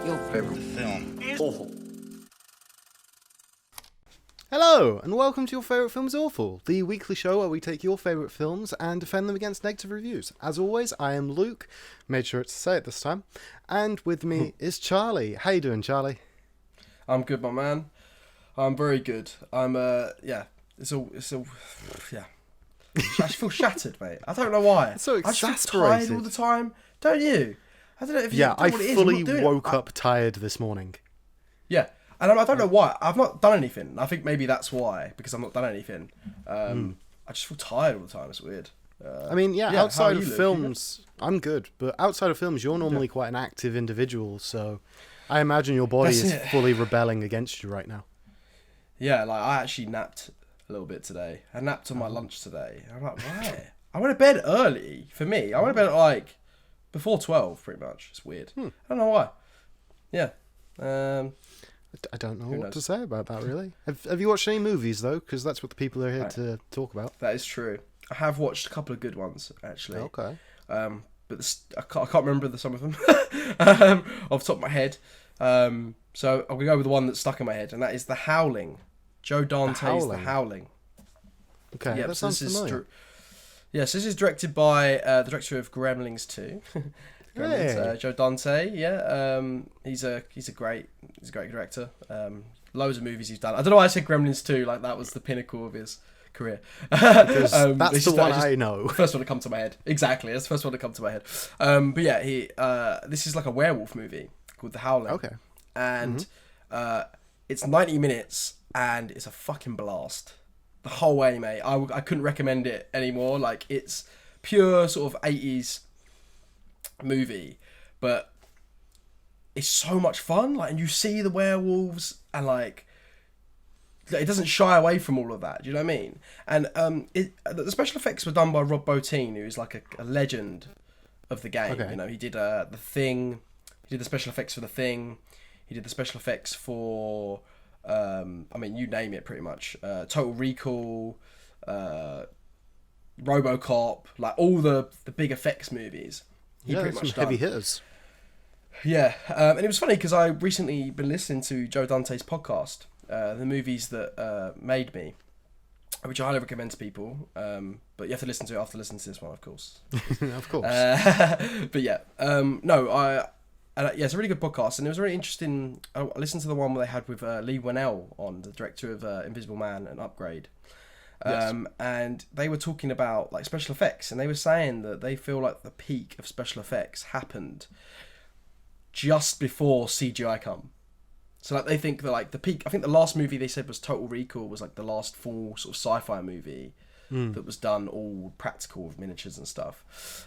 Your favorite film is awful. Hello, and welcome to Your Favourite Film is Awful, the weekly show where we take your favourite films and defend them against negative reviews. As always, I am Luke, made sure to say it this time, and with me is Charlie. How you doing, Charlie? I'm good, my man. I'm very good. I'm, it's all, yeah. I just feel shattered, mate. I don't know why. It's so I just feel exasperated. tired all the time. Don't you? I don't know if you Yeah, don't know I what it is. fully I'm not doing woke it. up tired this morning. Yeah, and I don't know why. I've not done anything. I think maybe that's why, because I've not done anything. I just feel tired all the time. It's weird. I mean, how outside are of you, Luke? films, I'm good, but outside of films, you're normally quite an active individual, so I imagine your body That's is it. fully rebelling against you right now. Yeah, like I actually napped a little bit today. I napped on my lunch today. I'm like, why? I went to bed early. For me, I went to bed at like before 12, pretty much. It's weird. I don't know why. Yeah. I don't know Who what knows? to say about that, really. Have you watched any movies, though? Because that's what the people are here to talk about. That is true. I have watched a couple of good ones actually. Okay. But I can't remember some of them off the top of my head. So I'm gonna go with the one that's stuck in my head, and that is The Howling. Joe Dante's The Howling. Okay, Yep, that so sounds familiar. Yes, this is directed by the director of Gremlins 2. Gremlins, Hey. Joe Dante. Yeah, he's a great director. Loads of movies he's done. I don't know why I said Gremlins 2, like that was the pinnacle of his career. Because that's the one I know. First one to come to my head. Exactly, that's the first one to come to my head. But yeah, this is like a werewolf movie called The Howling. Okay. And it's 90 minutes and it's a fucking blast. The whole way, mate. I couldn't recommend it anymore. Like, it's pure sort of 80s movie, but it's so much fun. Like, and you see the werewolves and like it doesn't shy away from all of that. Do you know what I mean? And the special effects were done by Rob Bottin, who's like a legend of the game. Okay. You know, he did The Thing. He did the special effects for The Thing. He did the special effects for I mean, you name it, pretty much. Total Recall, RoboCop, like all the big effects movies. He Yeah, pretty some much heavy done. hitters. Yeah, and it was funny because I recently been listening to Joe Dante's podcast, the movies that made me, which I highly recommend to people. But you have to listen to it after listening to this one, of course. Of course. But yeah, it's a really good podcast, and it was really interesting. I listened to the one where they had with Lee Winnell on, the director of Invisible Man and Upgrade. Yes. And they were talking about like special effects, and they were saying that they feel like the peak of special effects happened just before CGI come. So like they think that like the peak, I think the last movie they said was Total Recall, was like the last full sort of sci-fi movie that was done all practical with miniatures and stuff.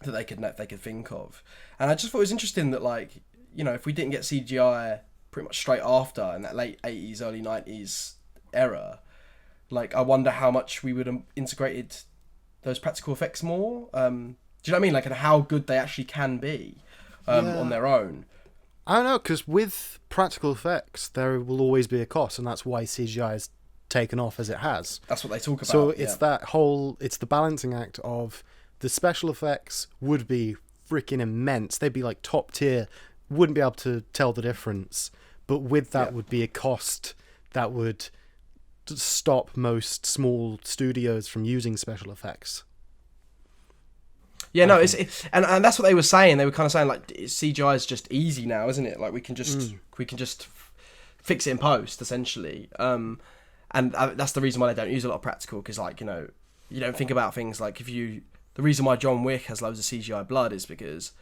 That they could think of. And I just thought it was interesting that, like, you know, if we didn't get CGI pretty much straight after in that late 80s, early 90s era, like, I wonder how much we would have integrated those practical effects more. Do you know what I mean? Like, and how good they actually can be on their own. I don't know, because with practical effects, there will always be a cost, and that's why CGI has taken off as it has. That's what they talk about. So it's it's the balancing act of the special effects would be freaking immense. They'd be like top tier, wouldn't be able to tell the difference. But with that would be a cost that would stop most small studios from using special effects. Yeah, no, and that's what they were saying. They were kind of saying like CGI is just easy now, isn't it? Like we can just fix it in post, essentially. And that's the reason why they don't use a lot of practical, because like, you know, you don't think about things like the reason why John Wick has loads of CGI blood is because,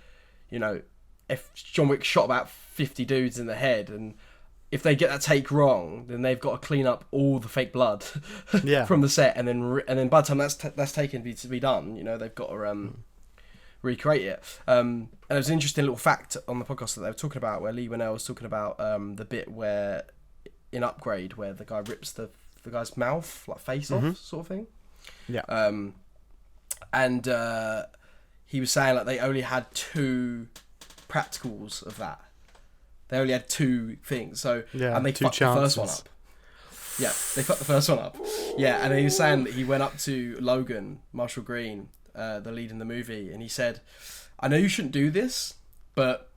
you know, if John Wick shot about 50 dudes in the head, and if they get that take wrong, then they've got to clean up all the fake blood from the set, and then by the time that's taken to be done, you know, they've got to recreate it. And there was an interesting little fact on the podcast that they were talking about, where Lee Winnell was talking about the bit where in Upgrade where the guy rips the guy's mouth, like face off, sort of thing. Yeah. And he was saying like they only had 2 practicals of that. They only had 2 things. So and they fucked the first one up. Yeah, they fucked the first one up. Yeah, and he was saying that he went up to Logan, Marshall Green, the lead in the movie, and he said, "I know you shouldn't do this, but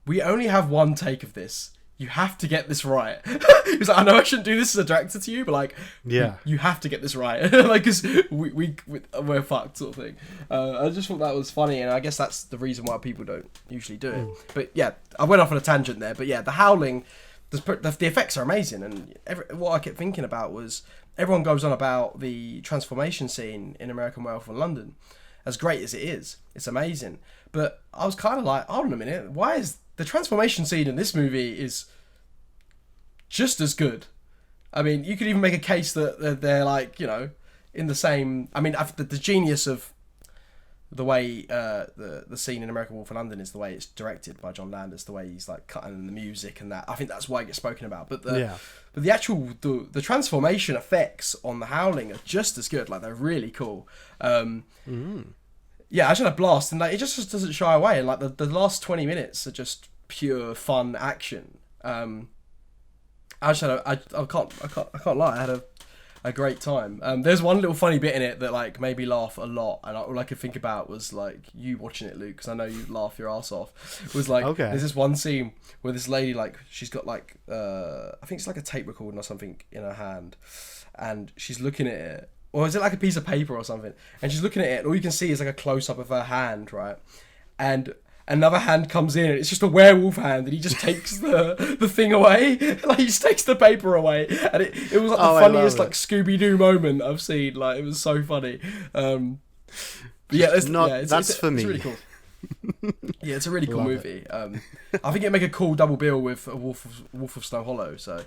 we only have one take of this. You have to get this right. He was like, I know I shouldn't do this as a director to you, but like, you have to get this right. Like, because we're fucked, sort of thing. I just thought that was funny, and I guess that's the reason why people don't usually do it. But yeah, I went off on a tangent there. But yeah, the Howling, the effects are amazing, and what I kept thinking about was everyone goes on about the transformation scene in American Werewolf in London. As great as it is, it's amazing. But I was kind of like, hold on a minute, why is the transformation scene in this movie is just as good? I mean, you could even make a case that they're like, you know, in the same... I mean, the genius of the way the scene in American Wolf in London is the way it's directed by John Landis, the way he's like cutting the music and that. I think that's why it gets spoken about. But the actual the transformation effects on the Howling are just as good. Like, they're really cool. Yeah, I just had a blast, and like it just doesn't shy away. And like the last 20 minutes are just pure fun action. I just had I can't lie. I had a great time. There's one little funny bit in it that like made me laugh a lot, and all I could think about was like you watching it, Luke, because I know you laugh your ass off. It was like there's this one scene where this lady, like, she's got like I think it's like a tape recording or something in her hand, and she's looking at it. Or is it like a piece of paper or something? And she's looking at it, and all you can see is like a close-up of her hand, right? And another hand comes in, and it's just a werewolf hand, and he just takes the thing away. Like, he just takes the paper away. And it was like the funniest like Scooby-Doo moment I've seen. Like, it was so funny. But yeah, that's for me. It's really cool. Yeah, it's a really cool movie. I think it'd make a cool double bill with a Wolf of Snow Hollow, so...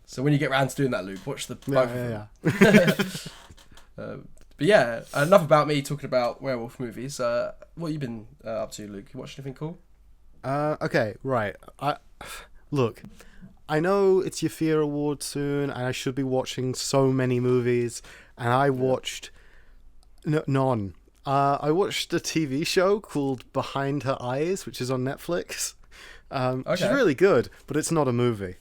So when you get around to doing that, Luke, watch the both of them. But yeah, enough about me talking about werewolf movies. What have you been up to, Luke? You watched anything cool? Okay, right. Look, I know it's your Fear Award soon, and I should be watching so many movies, and I watched none. I watched a TV show called Behind Her Eyes, which is on Netflix. Which is really good, but it's not a movie.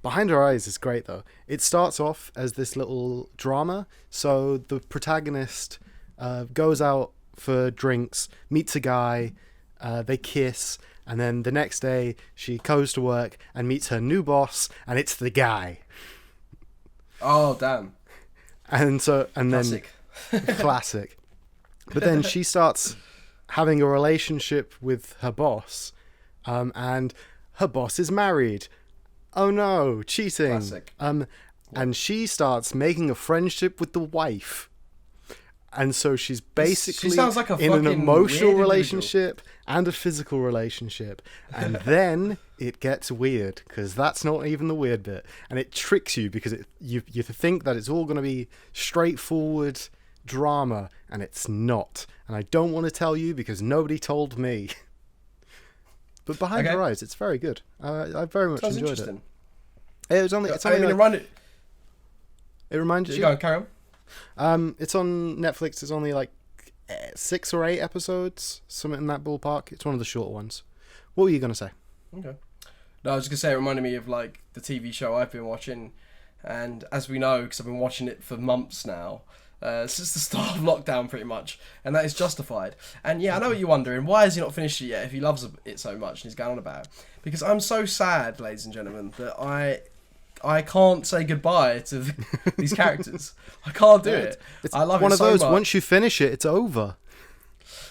Behind Her Eyes is great, though. It starts off as this little drama. So the protagonist goes out for drinks, meets a guy, they kiss, and then the next day she goes to work and meets her new boss, and it's the guy. Oh, damn. Classic. Classic. But then she starts having a relationship with her boss, and her boss is married. Oh no, cheating. Classic. And she starts making a friendship with the wife. And so she's basically like in an emotional relationship and a physical relationship. And then it gets weird, because that's not even the weird bit. And it tricks you, because you think that it's all going to be straightforward drama, and it's not. And I don't want to tell you because nobody told me. But Behind Her Eyes, it's very good. I very much enjoyed it. It was only. It reminded you. Go on, carry on. It's on Netflix. It's only like 6 or 8 episodes, something in that ballpark. It's one of the short ones. What were you gonna say? Okay. No, I was just gonna say it reminded me of like the TV show I've been watching, and as we know, because I've been watching it for months now. Since the start of lockdown, pretty much, and that is Justified. And yeah, I know what you're wondering. Why has he not finished it yet if he loves it so much and he's going on about it? Because I'm so sad, ladies and gentlemen, that I can't say goodbye to these characters. I can't do it. I love it so much. One of those. Once you finish it, it's over.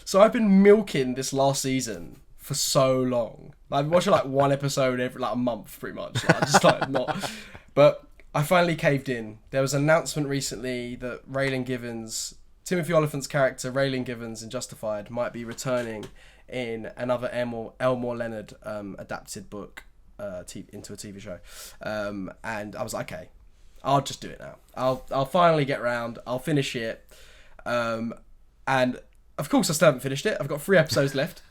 So I've been milking this last season for so long. I've been watching like one episode every like a month, pretty much. Like, just like not, but. I finally caved in. There was an announcement recently that Raylan Givens, Timothy Olyphant's character Raylan Givens in Justified, might be returning in another Elmore Leonard adapted book into a TV show. And I was like, okay, I'll just do it now. I'll finally get round. I'll finish it. And of course, I still haven't finished it. I've got 3 episodes left.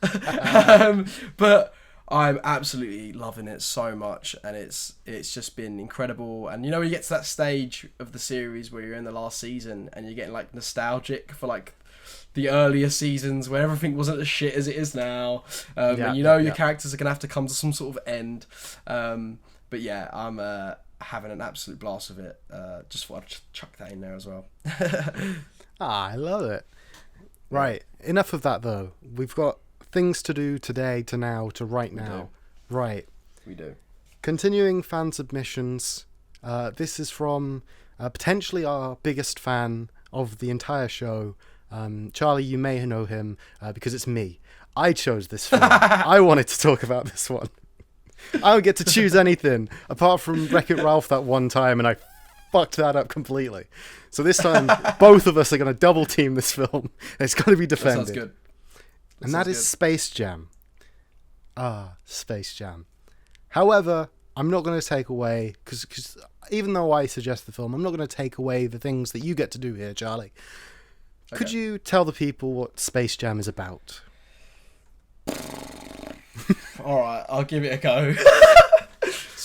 But I'm absolutely loving it so much, and it's just been incredible. And you know, you get to that stage of the series where you're in the last season and you're getting like nostalgic for like the earlier seasons where everything wasn't as shit as it is now, and you know your characters are gonna have to come to some sort of end. But yeah, I'm having an absolute blast with it. Just thought I'd chuck that in there as well. I love it. Right, enough of that though. We've got things to do today, to now, to right now. Right. We do. Continuing fan submissions. This is from potentially our biggest fan of the entire show. Charlie, you may know him because it's me. I chose this film. I wanted to talk about this one. I don't get to choose anything apart from Wreck-It Ralph that one time, and I fucked that up completely. So this time, both of us are going to double team this film. It's going to be defended. That sounds good. And that is Space Jam. Space Jam. However, I'm not going to take away, because even though I suggest the film, I'm not going to take away the things that you get to do here, Charlie. Okay. Could you tell the people what Space Jam is about? Alright, I'll give it a go.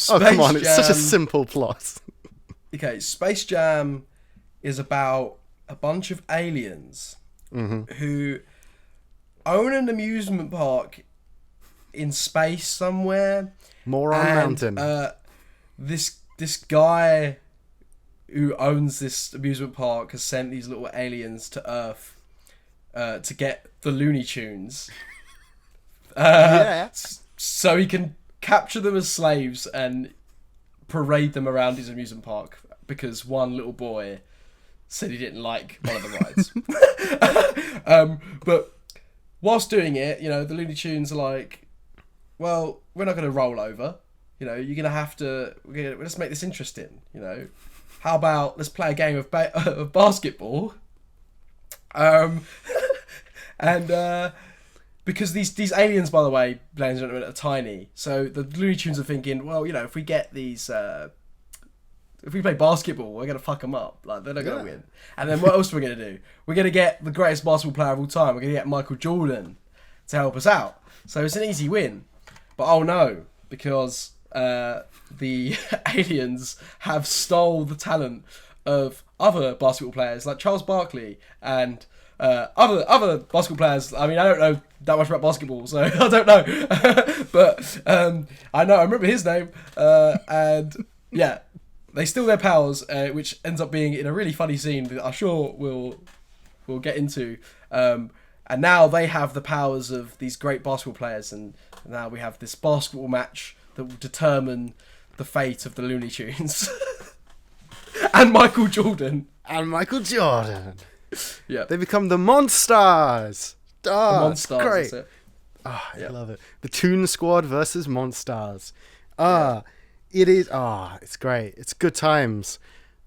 Oh, come on, it's such a simple plot. Okay, Space Jam is about a bunch of aliens who own an amusement park in space somewhere. Moron Mountain. This guy who owns this amusement park has sent these little aliens to Earth to get the Looney Tunes. So he can capture them as slaves and parade them around his amusement park because one little boy said he didn't like one of the rides. But whilst doing it, you know, the Looney Tunes are like, well, we're not going to roll over. You know, you're going to have to... let's make this interesting, you know. How about let's play a game of basketball? Because these aliens, by the way, ladies and gentlemen, are tiny. So the Looney Tunes are thinking, well, you know, if we get these... if we play basketball, we're going to fuck them up. Like, they're not going to win. And then what else are we going to do? We're going to get the greatest basketball player of all time. We're going to get Michael Jordan to help us out. So it's an easy win. But oh no, because the aliens have stole the talent of other basketball players like Charles Barkley and other basketball players. I mean, I don't know that much about basketball, so I don't know. But I remember his name. And yeah, they steal their powers, which ends up being in a really funny scene that I'm sure we'll get into. And now they have the powers of these great basketball players, and now we have this basketball match that will determine the fate of the Looney Tunes. And Michael Jordan. Yeah. They become the Monstars. The Monstars, great. That's it. I love it. The Toon Squad versus Monstars. It is. It's great. It's good times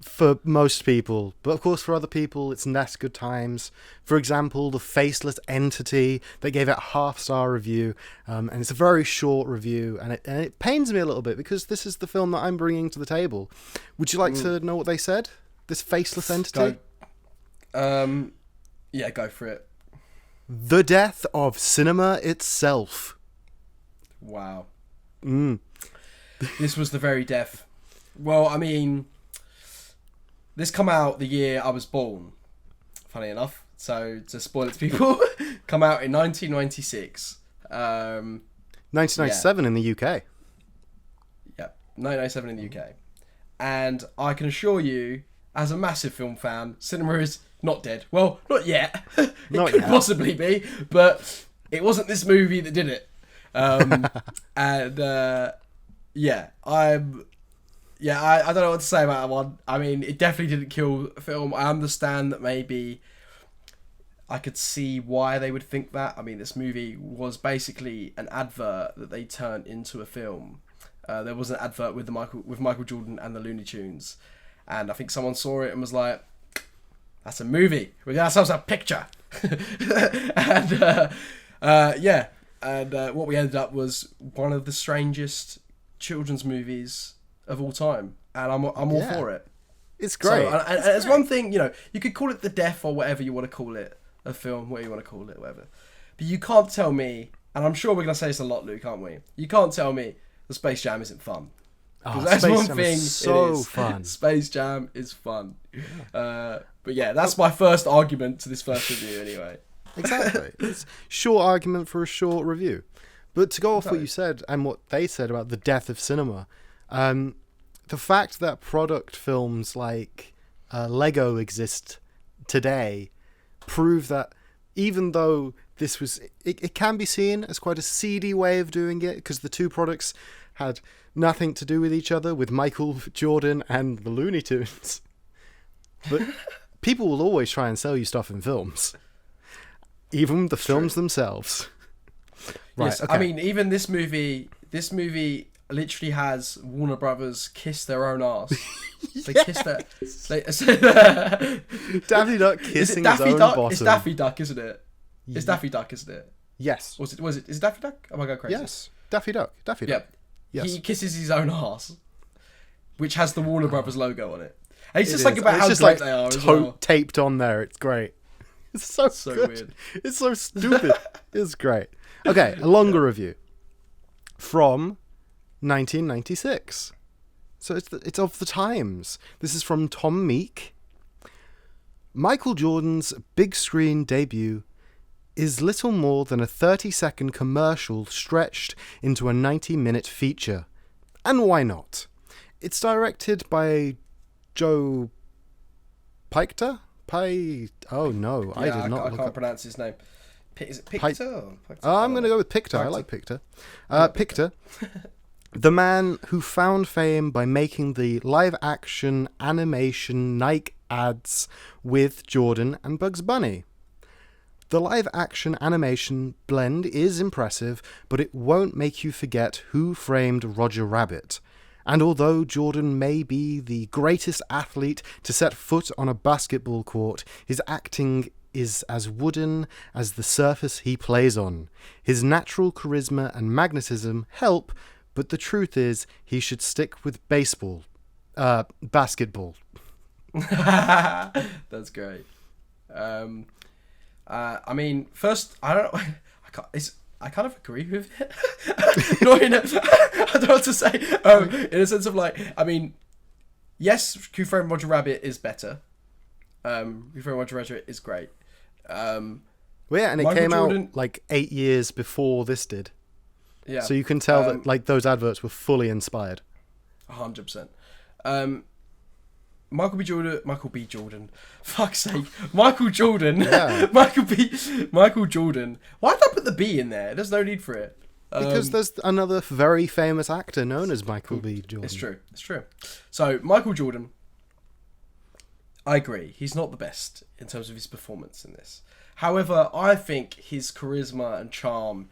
for most people, but of course for other people it's less good times. For example, the Faceless Entity, they gave it a 0.5-star review, and it's a very short review, and it pains me a little bit because this is the film that I'm bringing to the table. Would you like to know what they said? This Faceless Entity? Go for it. The death of cinema itself. Wow. This was the very death. Well, I mean, this come out the year I was born, funny enough. So, to spoil it to people, come out in 1996. 1997 in the UK. Yeah, 1997 in the UK. And I can assure you, as a massive film fan, cinema is not dead. Well, not yet. It could possibly be, but it wasn't this movie that did it. I don't know what to say about that one. I mean, it definitely didn't kill the film. I understand that maybe I could see why they would think that. I mean, this movie was basically an advert that they turned into a film. There was an advert with Michael Jordan and the Looney Tunes, and I think someone saw it and was like, "That's a movie. We got ourselves a picture." And what we ended up was one of the strangest children's movies of all time, and I'm all for it. It's great. So, and it's one thing, you know, you could call it the death or whatever you want to call it, a film, whatever you want to call it, whatever. But you can't tell me, and I'm sure we're gonna say this a lot, Luke, aren't we? You can't tell me the Space Jam isn't fun. That's Space one Jam thing. is so fun. Space Jam is fun. But yeah, that's my first argument to this first review, anyway. Exactly. It's short argument for a short review. But to go off what you said and what they said about the death of cinema, the fact that product films like Lego exist today prove that even though this was, it can be seen as quite a seedy way of doing it, because the two products had nothing to do with each other, with Michael Jordan and the Looney Tunes. But people will always try and sell you stuff in films, even the films themselves. Right. Yes, okay. I mean, even this movie literally has Warner Brothers kiss their own ass. They kiss their... Daffy Duck kissing his own Duck? bottom. It's Daffy Duck, isn't it? It's Daffy Duck, isn't it? Yes. Was it? Is it Daffy Duck? Am I going crazy? Yes. Daffy Duck. Daffy Duck. Yeah. Yes. He kisses his own ass, which has the Warner Brothers logo on it. And he's just It like is. about It's how just great like they are as well. taped on there. It's great. It's so good. Weird. It's so stupid. It's great. Okay, a longer review from 1996. So it's of the times. This is from Tom Meek. Michael Jordan's big screen debut is little more than a 30-second commercial stretched into a 90-minute feature. And why not? It's directed by Joe Pytka? Oh no, I did not. I can't pronounce his name. Is it Pytka? I'm going to go with Pytka. I like Pytka. Pytka, the man who found fame by making the live-action animation Nike ads with Jordan and Bugs Bunny. The live-action animation blend is impressive, but it won't make you forget who framed Roger Rabbit. And although Jordan may be the greatest athlete to set foot on a basketball court, his acting is as wooden as the surface he plays on. His natural charisma and magnetism help, but the truth is he should stick with basketball. That's great. I mean, first, I don't know. I kind of agree with it. I don't know what to say. In a sense of like, I mean, yes, Who Framed Roger Rabbit is better. Who Framed Roger Rabbit is great. Well, yeah, and it Michael came Jordan, out like 8 years before this did. Yeah. So you can tell that like those adverts were fully inspired. 100%. Michael B. Jordan. Fuck's sake. Michael Jordan. Yeah. Michael Jordan. Why did I put the B in there? There's no need for it. Because there's another very famous actor known as Michael B. Jordan. It's true. So, Michael Jordan, I agree. He's not the best in terms of his performance in this. However, I think his charisma and charm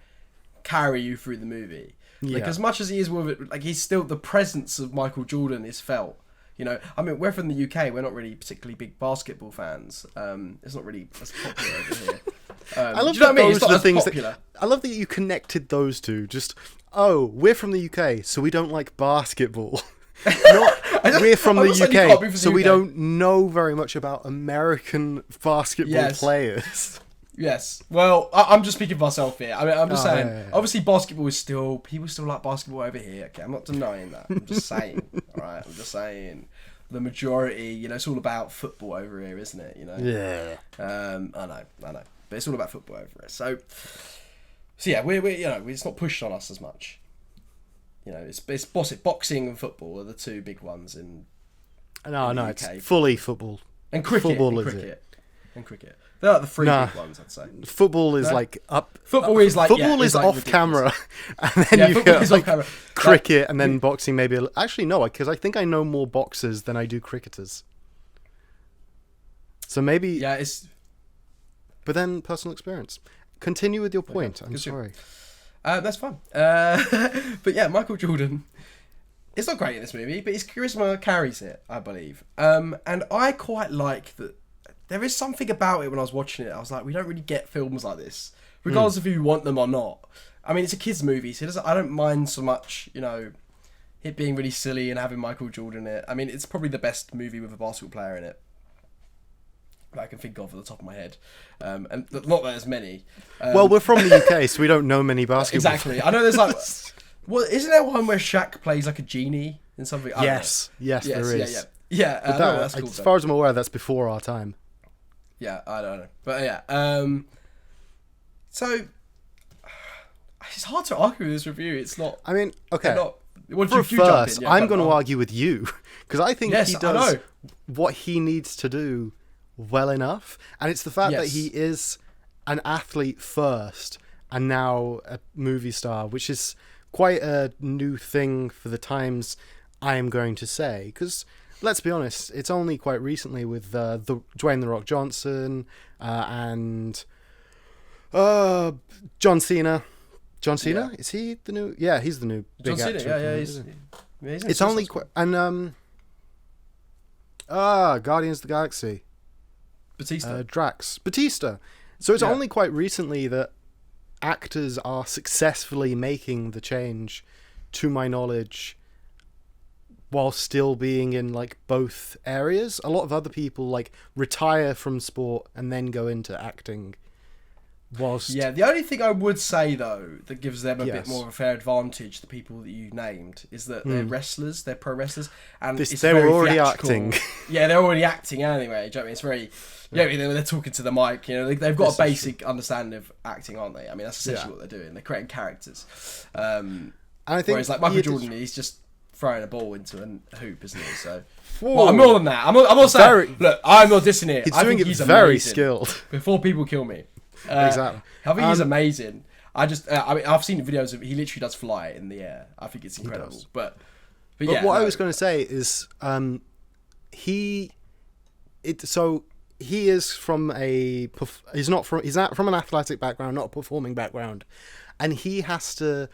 carry you through the movie. Like, as much as he is with it, like, he's still, the presence of Michael Jordan is felt. You know, I mean, we're from the UK. We're not really particularly big basketball fans. It's not really as popular over here. I love do you know that what I mean? those It's not are the as things popular. I love that you connected those two. Just, we're from the UK, so we don't like basketball. We're from the UK, so we don't know very much about American basketball players. Yes. Well, I'm just speaking for myself here. I mean, I'm just saying. Yeah. Obviously, basketball is still... People still like basketball over here. Okay, I'm not denying that. I'm just saying. All right? I'm just saying. The majority, you know, it's all about football over here, isn't it? You know? Yeah. I know. But it's all about football over here. So yeah, we're you know, it's not pushed on us as much. You know, it's boxing and football are the two big ones in No, the it's UK. fully football. And cricket. Football and is cricket. And cricket. They're like the three big ones, I'd say. Football is like up. Football is like football is like off ridiculous. camera, and then you've got like cricket, and then boxing. Maybe actually no, because I think I know more boxers than I do cricketers. So maybe it's. But then personal experience. Continue with your point. I'm sorry. That's fine. But yeah, Michael Jordan. It's not great in this movie, but his charisma carries it, I believe. And I quite like that. There is something about it when I was watching it. I was like, we don't really get films like this, regardless of if you want them or not. I mean, it's a kids' movie, so I don't mind so much, you know, it being really silly and having Michael Jordan in it. I mean, it's probably the best movie with a basketball player in it that I can think of at the top of my head. And not that there's many. Well, we're from the UK, so we don't know many basketball. Exactly. I know there's like... Well, isn't there one where Shaq plays like a genie in something? Yes, there is. Yeah. But that's cool, as far as I'm aware, that's before our time. Yeah, I don't know. But yeah. So, it's hard to argue with this review. It's not... I mean, okay. First, I'm going to argue with you. Because I think he does what he needs to do well enough. And it's the fact that he is an athlete first and now a movie star, which is quite a new thing for the times, I am going to say. Because, let's be honest, it's only quite recently with the Dwayne "The Rock" Johnson and John Cena. John Cena? Is he the new... Yeah, he's the new big John actor. Cena, yeah, It's only quite... And, Guardians of the Galaxy. Batista. Drax. Batista. So it's only quite recently that actors are successfully making the change, to my knowledge, while still being in, like, both areas. A lot of other people, like, retire from sport and then go into acting. Whilst... Yeah, the only thing I would say, though, that gives them a bit more of a fair advantage, the people that you named, is that they're wrestlers, they're pro wrestlers, and they were already theatrical. acting. Yeah, they're already acting anyway. Do you know what I mean? It's very... Yeah, they're talking to the mic, you know, they've got a basic understanding of acting, aren't they? I mean, that's essentially what they're doing. They're creating characters. And I think whereas, like, Michael Jordan, he's just throwing a ball into a hoop, isn't he? So... Well, I'm more than that. I'm not saying... Look, I'm not dissing it. I think he's very amazing. Skilled. Before people kill me. Exactly. I think he's amazing. I mean, I've seen videos of he literally does fly in the air. I think it's incredible. But yeah. What I was going to say is, he is from he's from an athletic background, not a performing background, and he has to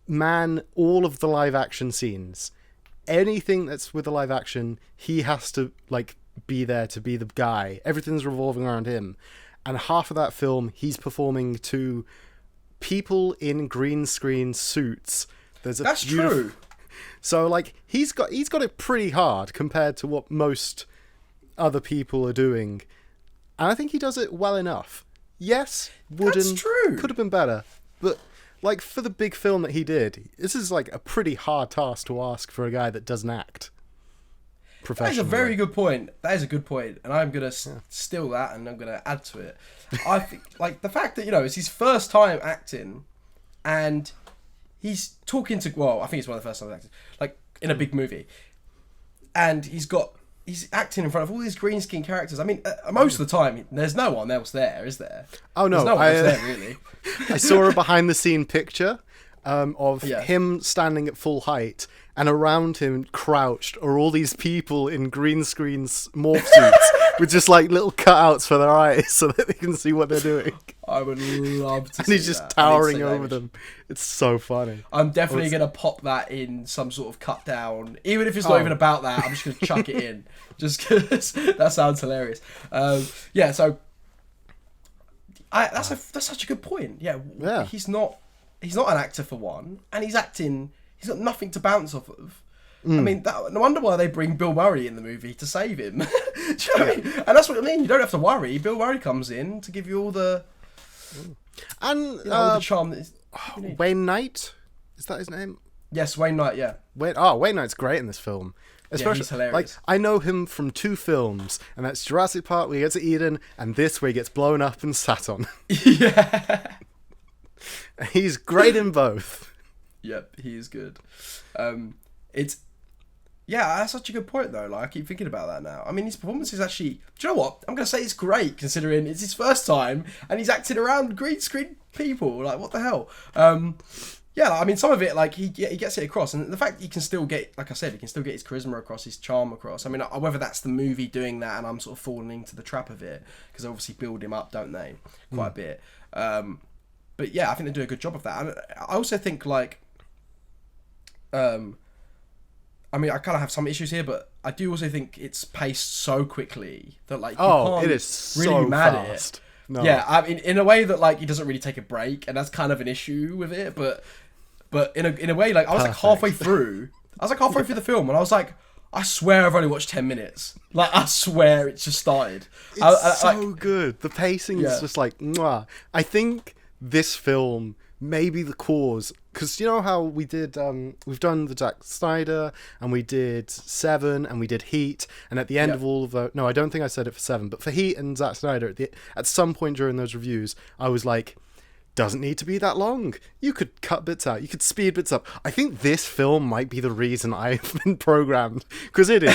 man all of the live action scenes. Anything that's with the live action, he has to, like, be there to be the guy. Everything's revolving around him. And half of that film, he's performing to people in green screen suits. That's true. So, like, he's got it pretty hard compared to what most other people are doing, and I think he does it well enough. Yes, that's true. Could have been better, but, like, for the big film that he did, this is, like, a pretty hard task to ask for a guy that doesn't act. That is a very good point. That is a good point, and I'm gonna steal that and I'm gonna add to it. I think, like, the fact that, you know, it's his first time acting, and he's talking to, well, I think it's one of the first times acting, like, in a big movie, and he's acting in front of all these green screen characters. I mean, most of the time, there's no one else there, is there? Oh no, there's no one else there, really. I saw a behind the scene picture of him standing at full height, and around him, crouched, are all these people in green screen morph suits with just, like, little cutouts for their eyes so that they can see what they're doing. I would love to. And he's just towering over them. It's so funny. I'm definitely going to pop that in some sort of cut down, even if it's not even about that. I'm just going to chuck it in, just because that sounds hilarious. Yeah, so that's such a good point. Yeah, he's not an actor for one, and he's acting. He's got nothing to bounce off of. I mean, no wonder why they bring Bill Murray in the movie to save him. Do you know what I mean? And that's what I mean. You don't have to worry. Bill Murray comes in to give you all the... And all the charm that you need. Wayne Knight? Is that his name? Yes, Wayne Knight, yeah. Wayne Knight's great in this film. Especially, he's hilarious. Like, I know him from 2 films, and that's Jurassic Park where he gets to Eden, and this where he gets blown up and sat on. Yeah. He's great in both. Yep, he is good. That's such a good point, though. Like, I keep thinking about that now. I mean, his performance is actually... Do you know what? I'm going to say it's great, considering it's his first time, and he's acting around green screen people. Like, what the hell? I mean, some of it, like, he gets it across. And the fact that he can still get, like I said, he can still get his charisma across, his charm across. I mean, whether that's the movie doing that and I'm sort of falling into the trap of it, because they obviously build him up, don't they? Quite a bit. But, yeah, I think they do a good job of that. And I also think, like... I mean, I kind of have some issues here, but I do also think it's paced so quickly that, like, you can't it is so really be mad fast. at it. No. Yeah, I mean, in a way that, like, he doesn't really take a break, and that's kind of an issue with it. But in a way, like, I was like halfway through the film, and I was like, I swear I've only watched 10 minutes. Like, I swear it's just started. It's so good. The pacing is just like, mwah. I think this film may be the cause, because you know how we did, we've done the Zack Snyder, and we did Seven, and we did Heat, and at the end of all of the, no, I don't think I said it for Seven, but for Heat and Zack Snyder, at some point during those reviews, I was like, doesn't need to be that long. You could cut bits out. You could speed bits up. I think this film might be the reason I've been programmed, because it is,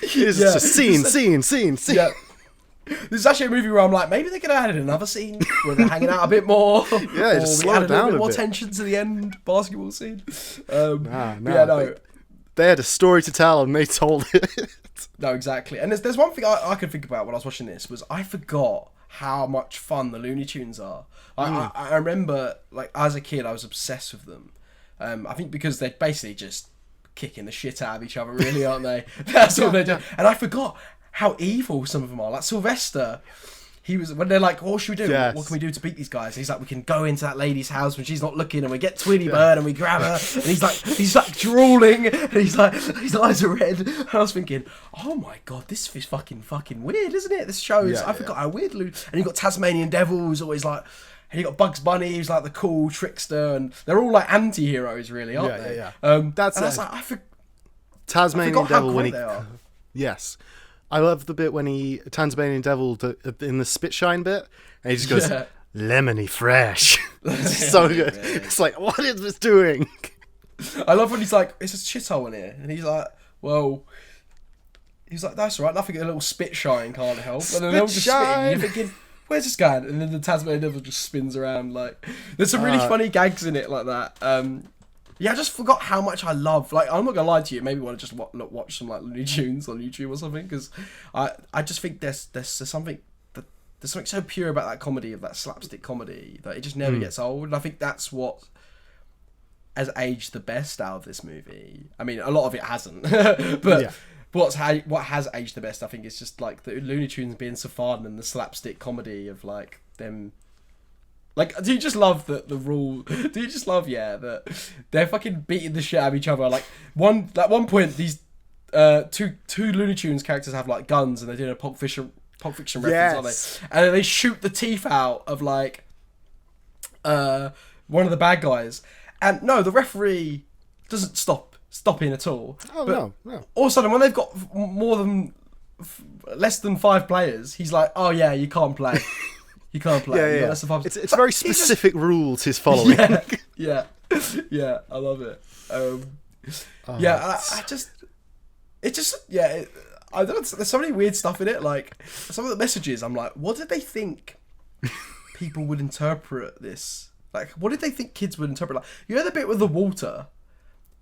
it's just scene. Yeah. This is actually a movie where I'm like, maybe they could have added another scene where they're hanging out a bit more. Yeah, just slow it down a bit. More tension to the end basketball scene. No. They had a story to tell and they told it. No, exactly. And there's one thing I could think about when I was watching this was I forgot how much fun the Looney Tunes are. I remember, like, as a kid, I was obsessed with them. I think because they're basically just kicking the shit out of each other, really, aren't they? That's all they do. And I forgot how evil some of them are. Like Sylvester, he was, when they're like, what should we do? Yes. What can we do to beat these guys? And he's like, we can go into that lady's house when she's not looking and we get Tweety Bird and we grab her. And he's like drooling and he's like, his eyes are red. And I was thinking, oh my God, this is fucking weird, isn't it? This show is, I forgot how weird. And you got Tasmanian Devil, who's always like, and you got Bugs Bunny, who's like the cool trickster, and they're all like anti-heroes, really, aren't they? Yeah. Tasmanian Devil when he... Yes. I love the bit when Tasmanian Devil in the spit shine bit, and he just goes, lemony fresh. It's so good. It's like, what is this doing? I love when he's like, it's a shithole in here. And he's like, well, he's like, that's all right, nothing, a little spit shine can't help. And then they're all just spitting, you're thinking, where's this going? And then the Tasmanian Devil just spins around. Like, there's some really funny gags in it like that. Yeah, I just forgot how much I love. Like, I'm not gonna lie to you. Maybe want to just watch some like Looney Tunes on YouTube or something, because I just think there's something so pure about that comedy, of that slapstick comedy, that it just never gets old. And I think that's what has aged the best out of this movie. I mean, a lot of it hasn't, but what has aged the best, I think, is just like the Looney Tunes being so fun and the slapstick comedy of like them. Like, do you just love the rule? Do you just love, that they're fucking beating the shit out of each other? Like, at one point, these two Looney Tunes characters have like guns, and they're doing a Pulp Fiction reference, aren't they? And then they shoot the teeth out of like one of the bad guys, and no, the referee doesn't stopping at all. Oh, but no. All of a sudden, when they've got less than 5 players, he's like, "Oh yeah, you can't play." You can't play. Yeah. It's very specific rules he's following. Yeah, I love it. I don't know, there's so many weird stuff in it. Like, some of the messages, I'm like, what did they think people would interpret this? Like, what did they think kids would interpret? Like, you know the bit with the water?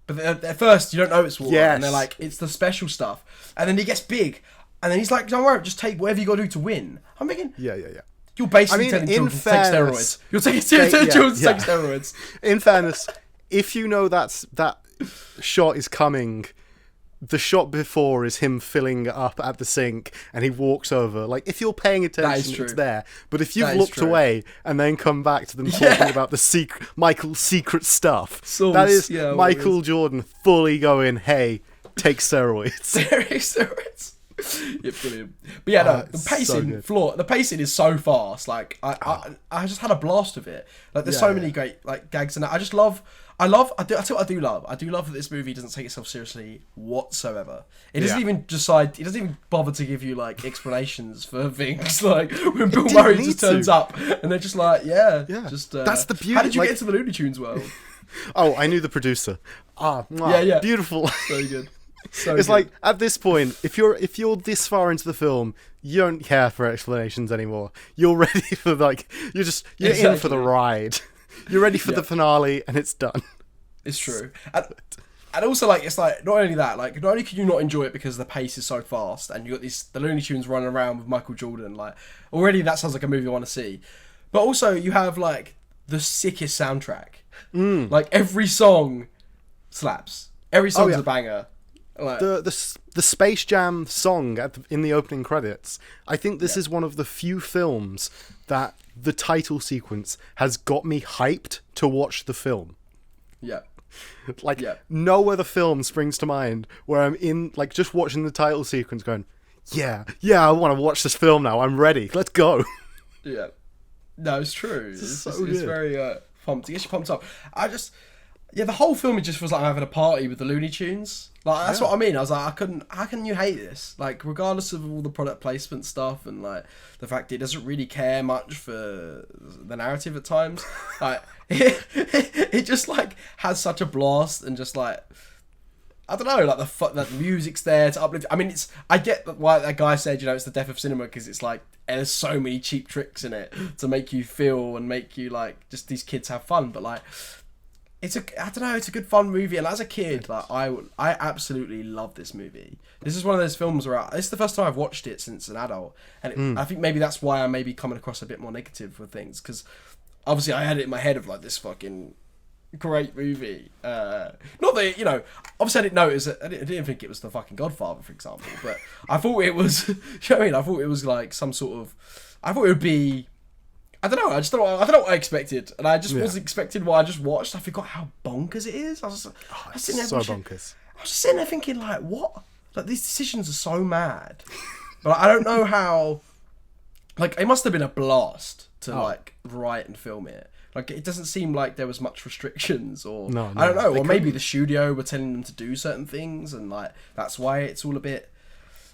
But at first, you don't know it's water. Yes. And they're like, it's the special stuff. And then he gets big. And then he's like, don't worry, just take whatever you got to do to win. I'm thinking... Yeah. You're basically telling children to take steroids. You're telling children to take steroids. In fairness, if you know that shot is coming, the shot before is him filling up at the sink and he walks over. Like, if you're paying attention, it's there. But if you've looked away and then come back to them talking about the Michael's secret stuff, that is Michael Jordan fully going, hey, take steroids. Steroids. Yeah, brilliant. But yeah, no, the pacing is so fast. Like, I just had a blast of it. Like, there's so many great like gags in it. I tell you what I do love. I do love that this movie doesn't take itself seriously whatsoever. It doesn't even decide. It doesn't even bother to give you like explanations for things. Like when Bill Murray just turns up and they're just like, just that's the beauty. How did you get into the Looney Tunes world? Oh, I knew the producer. Beautiful. So good. It's like, at this point, if you're this far into the film, you don't care for explanations anymore. You're ready for you're in for the ride. You're ready for the finale, and it's done. It's true. And also, like, it's like, not only that, like, not only can you not enjoy it because the pace is so fast, and you got the Looney Tunes running around with Michael Jordan, like, already that sounds like a movie I want to see. But also, you have, like, the sickest soundtrack. Like, every song slaps. Every song's a banger. Like, the Space Jam song in the opening credits, I think this is one of the few films that the title sequence has got me hyped to watch the film. No other film springs to mind where I'm in, like, just watching the title sequence going, I want to watch this film now, I'm ready, let's go. No, it's true. It's very pumped. It gets you pumped up. The whole film, it just feels like I'm having a party with the Looney Tunes. Like, that's what I mean. I was like, how can you hate this? Like, regardless of all the product placement stuff and, like, the fact it doesn't really care much for the narrative at times. Like, it just, like, has such a blast and just, like, I don't know, like the music's there to uplift. I mean, I get why that guy said, it's the death of cinema, because it's like there's so many cheap tricks in it to make you feel and make you like just these kids have fun. But like, I don't know, it's a good fun movie. And as a kid, like I absolutely love this movie. This is one of those films where this is the first time I've watched it since an adult, and I think maybe that's why I may be coming across a bit more negative with things, because obviously I had it in my head of like this fucking great movie. Not that, obviously I didn't know I didn't think it was the fucking Godfather, for example, but I thought it was, I thought it was like some sort of, I thought it would be, I don't know, I don't know what I expected, and I just wasn't expecting what I just watched. I forgot how bonkers it is. I was sitting there bonkers. I was just sitting there thinking, like, what? Like, these decisions are so mad. But I don't know how, like, it must have been a blast to, like, write and film it. Like, it doesn't seem like there was much restrictions, or no, I don't know, or maybe the studio were telling them to do certain things, and like that's why it's all a bit,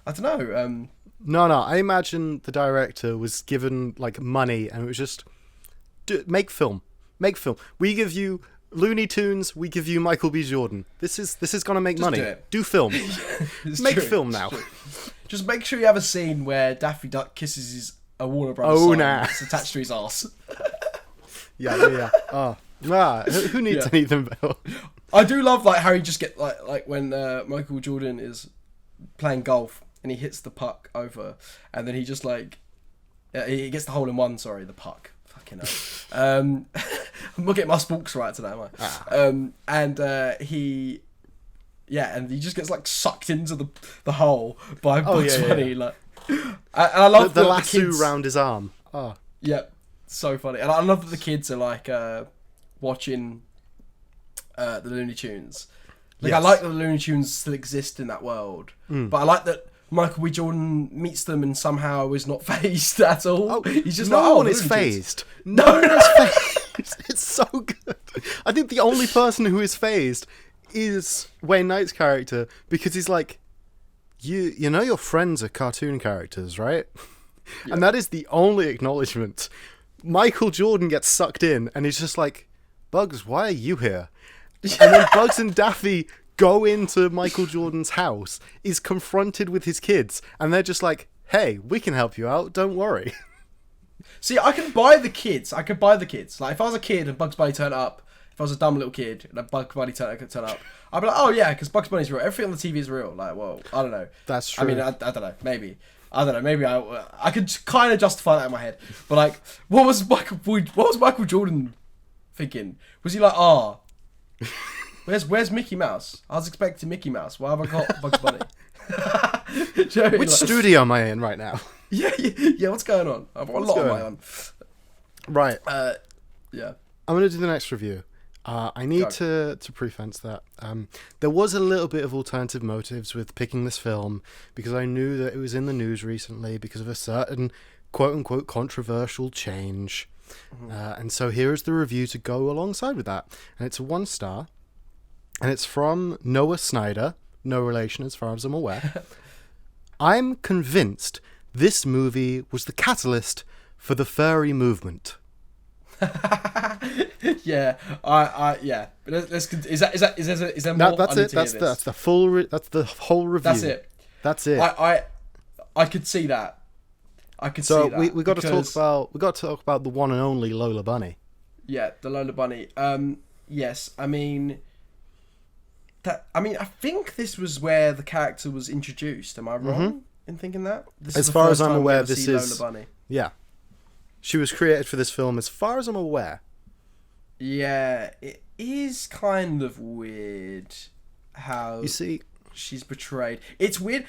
I don't know. No, I imagine the director was given like money, and it was just make film. We give you Looney Tunes, we give you Michael B. Jordan. This is gonna make Just money. Do film. Make film now. Just make sure you have a scene where Daffy Duck kisses a Warner Brothers sign that's attached to his arse. Yeah. Who needs anything better? I do love like how he just get like when Michael Jordan is playing golf and he hits the puck over, and then he just like he gets the hole in one. Sorry, the puck. Fucking hell. I'm not getting my sporks right today, am I? And he just gets like sucked into the hole by Bugs Bunny. Like, and I love the lasso round his arm. Oh, yeah. So funny. And I love that the kids are like watching the Looney Tunes. Like, I like that the Looney Tunes still exist in that world. But I like that Michael B. Jordan meets them and somehow is not phased at all. Oh, he's just no one is phased. No one is phased. It's so good. I think the only person who is phased is Wayne Knight's character, because he's like, you know your friends are cartoon characters, right? Yeah. And that is the only acknowledgement. Michael Jordan gets sucked in, and he's just like, Bugs, why are you here? And then Bugs and Daffy go into Michael Jordan's house, is confronted with his kids, and they're just like, hey, we can help you out, don't worry. See, I could buy the kids. Like, if I was a kid and Bugs Bunny turned up, if I was a dumb little kid and Bugs Bunny turned up, I'd be like, oh yeah, because Bugs Bunny's real. Everything on the TV is real. Like, well, I don't know. That's true. I mean, I don't know. Maybe. I don't know. Maybe I could kind of justify that in my head. But like, what was Michael Jordan thinking? Was he like, where's Mickey Mouse? I was expecting Mickey Mouse. Why have I got Bugs Bunny? Which studio am I in right now? Yeah. What's going on? I've got a lot on my own. Right. Yeah. I'm gonna do the next review. I need to preface that there was a little bit of alternative motives with picking this film, because I knew that it was in the news recently because of a certain quote-unquote controversial change. And so here is the review to go alongside with that. And it's a 1 star. And it's from Noah Snyder. No relation as far as I'm aware. I'm convinced this movie was the catalyst for the furry movement. Yeah, yeah. But is there more? That's it. That's the whole review. That's it. I could see that. So we got to talk about the one and only Lola Bunny. Yeah, the Lola Bunny. Yes, I mean, I think this was where the character was introduced. Am I wrong in thinking that? As far as I'm aware, this is Lola Bunny. Yeah. She was created for this film, as far as I'm aware. Yeah, it is kind of weird how she's portrayed. It's weird.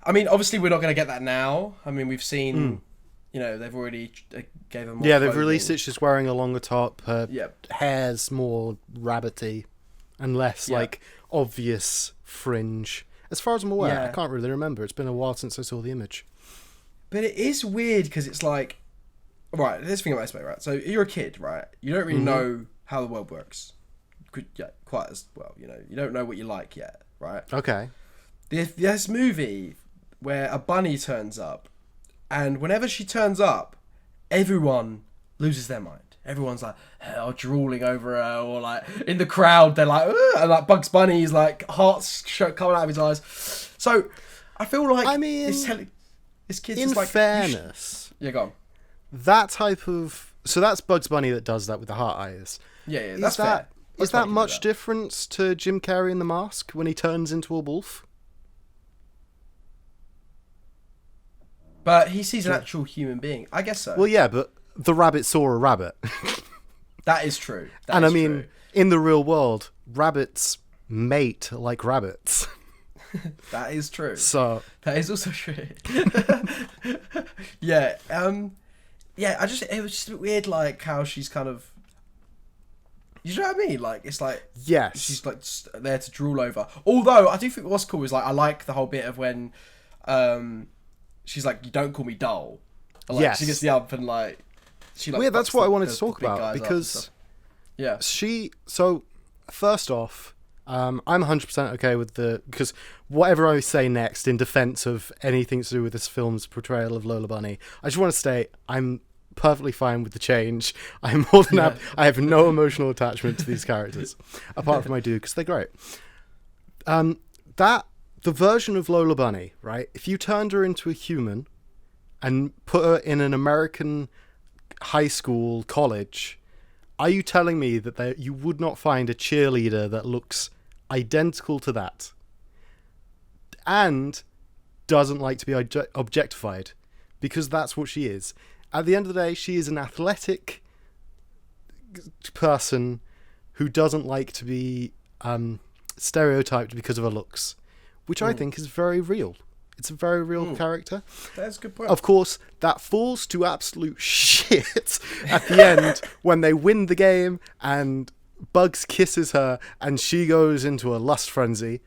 I mean, obviously, we're not going to get that now. I mean, we've seen, they've already gave her more they've clothing. released it. She's wearing a longer top. Her hair's more rabbity and less, obvious fringe. As far as I'm aware, I can't really remember. It's been a while since I saw the image. But it is weird because it's like... Right, let's think about this way, right? So you're a kid, right? You don't really know how the world works, quite as well. You don't know what you like yet, right? Okay. There's this movie where a bunny turns up, and whenever she turns up, everyone loses their mind. everyone's like drooling over her, or like in the crowd they're like, ugh, and like Bugs Bunny's like hearts coming out of his eyes. So I feel like it's kids. In like, fairness, yeah, go on. That type of that's Bugs Bunny that does that with the heart eyes. Yeah, that's fair. Bugs Is that Bunny much difference to Jim Carrey in The Mask when he turns into a wolf? But he sees an actual human being. I guess so. Well, yeah, but the rabbit saw a rabbit. That is true. And I mean, in the real world, rabbits mate like rabbits. That is true. So that is also true. Yeah. Yeah. It was just a bit weird, like how she's kind of. You know what I mean? Like it's like yes, she's like just there to drool over. Although I do think what's cool is like I like the whole bit of when, she's like, "You don't call me dull." And, like, yes, she gets the up and like. She, like, that's what I wanted to talk about because. Yeah. So first off, I'm 100% okay with because whatever I say next in defense of anything to do with this film's portrayal of Lola Bunny, I just want to state I'm perfectly fine with the change. I'm more than happy. I have no emotional attachment to these characters, apart from I do because they're great. The version of Lola Bunny, right? If you turned her into a human and put her in an American high school, college, are you telling me that you would not find a cheerleader that looks identical to that and doesn't like to be objectified? Because that's what she is. At the end of the day, she is an athletic person who doesn't like to be stereotyped because of her looks, which I think is very real. It's a very real character. That's a good point. Of course, that falls to absolute shit at the end when they win the game and Bugs kisses her and she goes into a lust frenzy.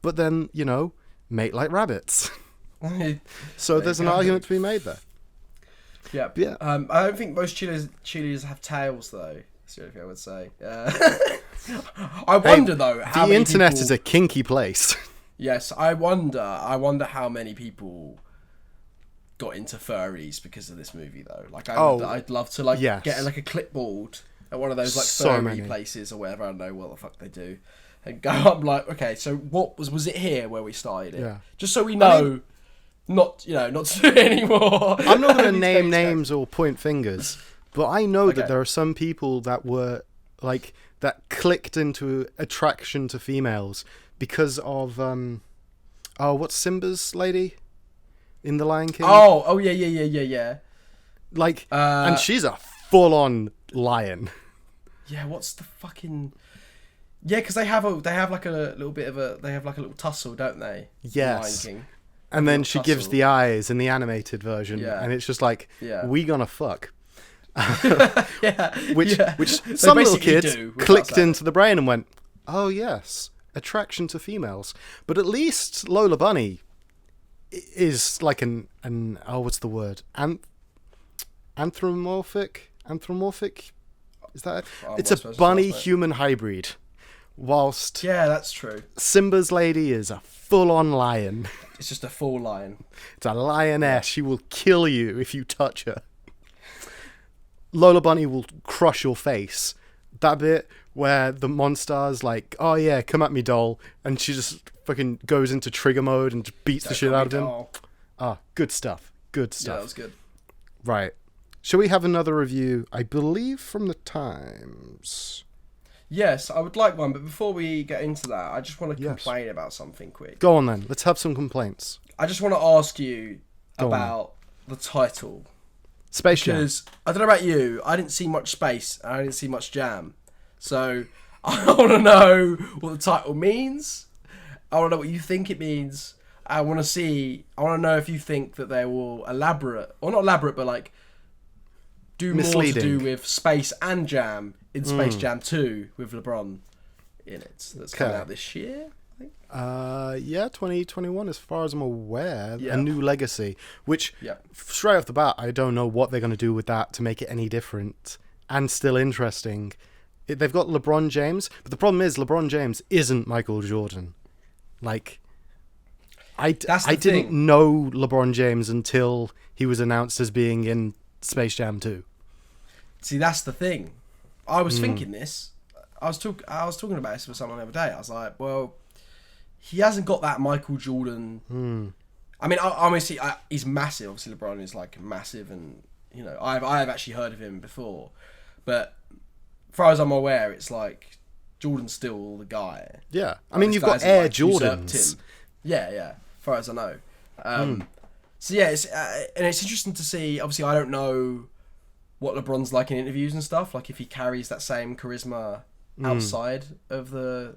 But then, mate like rabbits. So there's an argument to be made there. Yeah. Yeah. I don't think most cheerleaders have tails, though. That's the only thing I would say. I wonder, though, how the many internet people... is a kinky place. Yes, I wonder how many people got into furries because of this movie, though. Like, I'd love to get like a clipboard at one of those like furry places or whatever. I don't know what the fuck they do, and go up like, okay, so what was it here where we started it? Yeah. Just so we know, not to do it anymore. I'm not going to name names or point fingers, but I know that there are some people that were like that clicked into attraction to females. Because of what's Simba's lady in The Lion King? Oh yeah. Like, and she's a full-on lion. Yeah, what's the fucking? Yeah, because they have like a little bit of they have like a little tussle, don't they? Yes. Lion King. And then she gives the eyes in the animated version, and it's just like, we gonna fuck. Which some little kids clicked into the brain and went, oh yes. Attraction to females, but at least Lola Bunny is like an what's the word? Anthropomorphic? Is that it? It's a bunny human hybrid. Whilst that's true. Simba's lady is a full-on lion. It's just a full lion. It's a lioness. She will kill you if you touch her. Lola Bunny will crush your face. That bit where the monster's like, oh yeah, come at me, doll, and she just fucking goes into trigger mode and just beats the shit out of him. Good stuff. Yeah, that was good. Right. Shall we have another review, I believe, from the Times? Yes, I would like one, but before we get into that, I just want to complain about something quick. Go on then, let's have some complaints. I just want to ask you about the title. Space Jam. Because, I don't know about you, I didn't see much space, and I didn't see much jam. So, I want to know what the title means. I want to know what you think it means. I want to know if you think that they will elaborate, or not elaborate, but like, do misleading. More to do with space and jam in Space Jam 2 with LeBron in it. That's coming out this year, I think. 2021 as far as I'm aware. A new legacy, which straight off the bat, I don't know what they're going to do with that to make it any different and still interesting. They've got LeBron James, but the problem is LeBron James isn't Michael Jordan. Like, I didn't know LeBron James until he was announced as being in Space Jam 2. See, that's the thing. I was thinking this. I was talking about this with someone the other day. I was like, well, he hasn't got that Michael Jordan. I mean, obviously, he's massive. Obviously, LeBron is like massive, and you know, I have actually heard of him before. But as far as I'm aware, it's like Jordan's still the guy. Yeah, I mean, you've got Air Jordans. Yeah, as far as I know. So yeah, it's interesting to see. Obviously, I don't know what LeBron's like in interviews and stuff. Like if he carries that same charisma outside of the